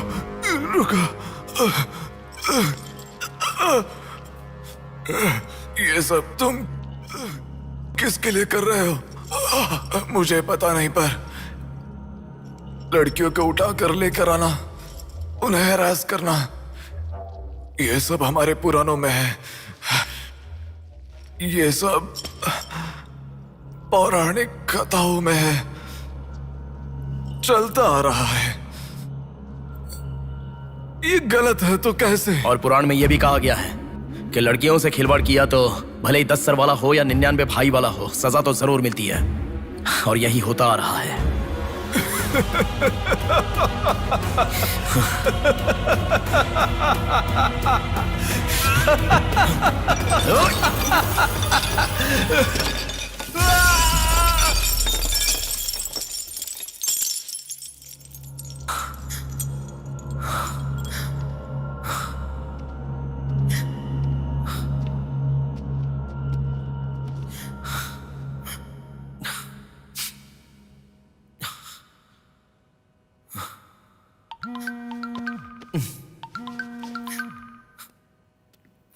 रुको, ये सब तुम किसके लिए कर रहे हो? मुझे पता नहीं, पर लड़कियों को उठा कर लेकर आना, उन्हें हैरास करना, ये सब हमारे पुराणों में है। ये सब पौराणिक कथाओं में है, चलता आ रहा है। ये गलत है तो कैसे? और पुराण में यह भी कहा गया है कि लड़कियों से खिलवाड़ किया तो भले ही 10 सर वाला हो या 99 भाई वाला हो, सजा तो जरूर मिलती है। और यही होता आ रहा है।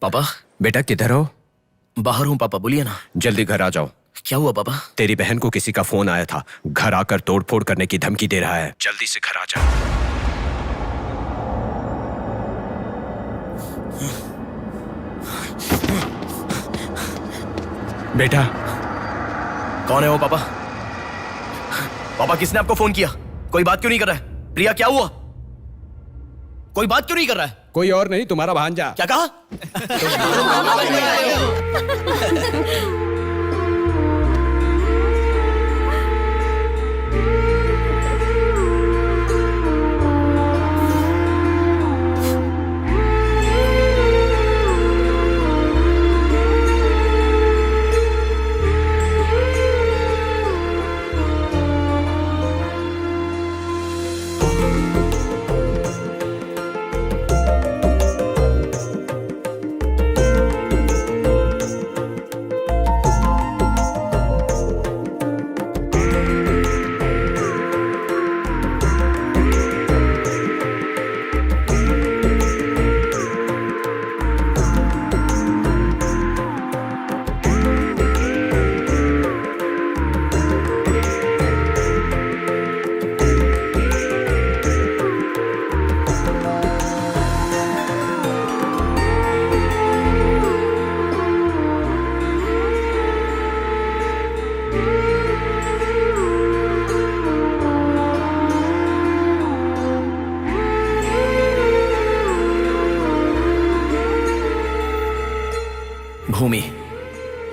पापा। बेटा किधर हो? बाहर हूँ पापा, बोलिए ना। जल्दी घर आ जाओ। क्या हुआ पापा? तेरी बहन को किसी का फोन आया था, घर आकर तोड़फोड़ करने की धमकी दे रहा है। जल्दी से घर आ जा। बेटा। कौन है वो पापा? पापा किसने आपको फोन किया? कोई बात क्यों नहीं कर रहा है? प्रिया क्या हुआ? कोई बात क्यों नहीं कर रहा है? कोई और नहीं, तुम्हारा भांजा। क्या कहा?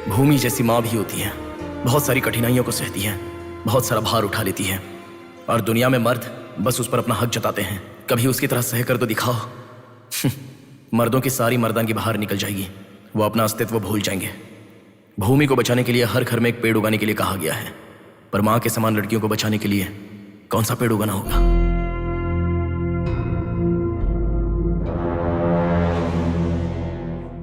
भूमि जैसी माँ भी होती है, बहुत सारी कठिनाइयों को सहती है, बहुत सारा भार उठा लेती है, और दुनिया में मर्द बस उस पर अपना हक जताते हैं। कभी उसकी तरह सह कर तो दिखाओ। मर्दों की सारी मर्दानगी बाहर निकल जाएगी, वो अपना अस्तित्व भूल जाएंगे। भूमि को बचाने के लिए हर घर में एक पेड़ उगाने के लिए कहा गया है, पर माँ के समान लड़कियों को बचाने के लिए कौन सा पेड़ उगाना होगा?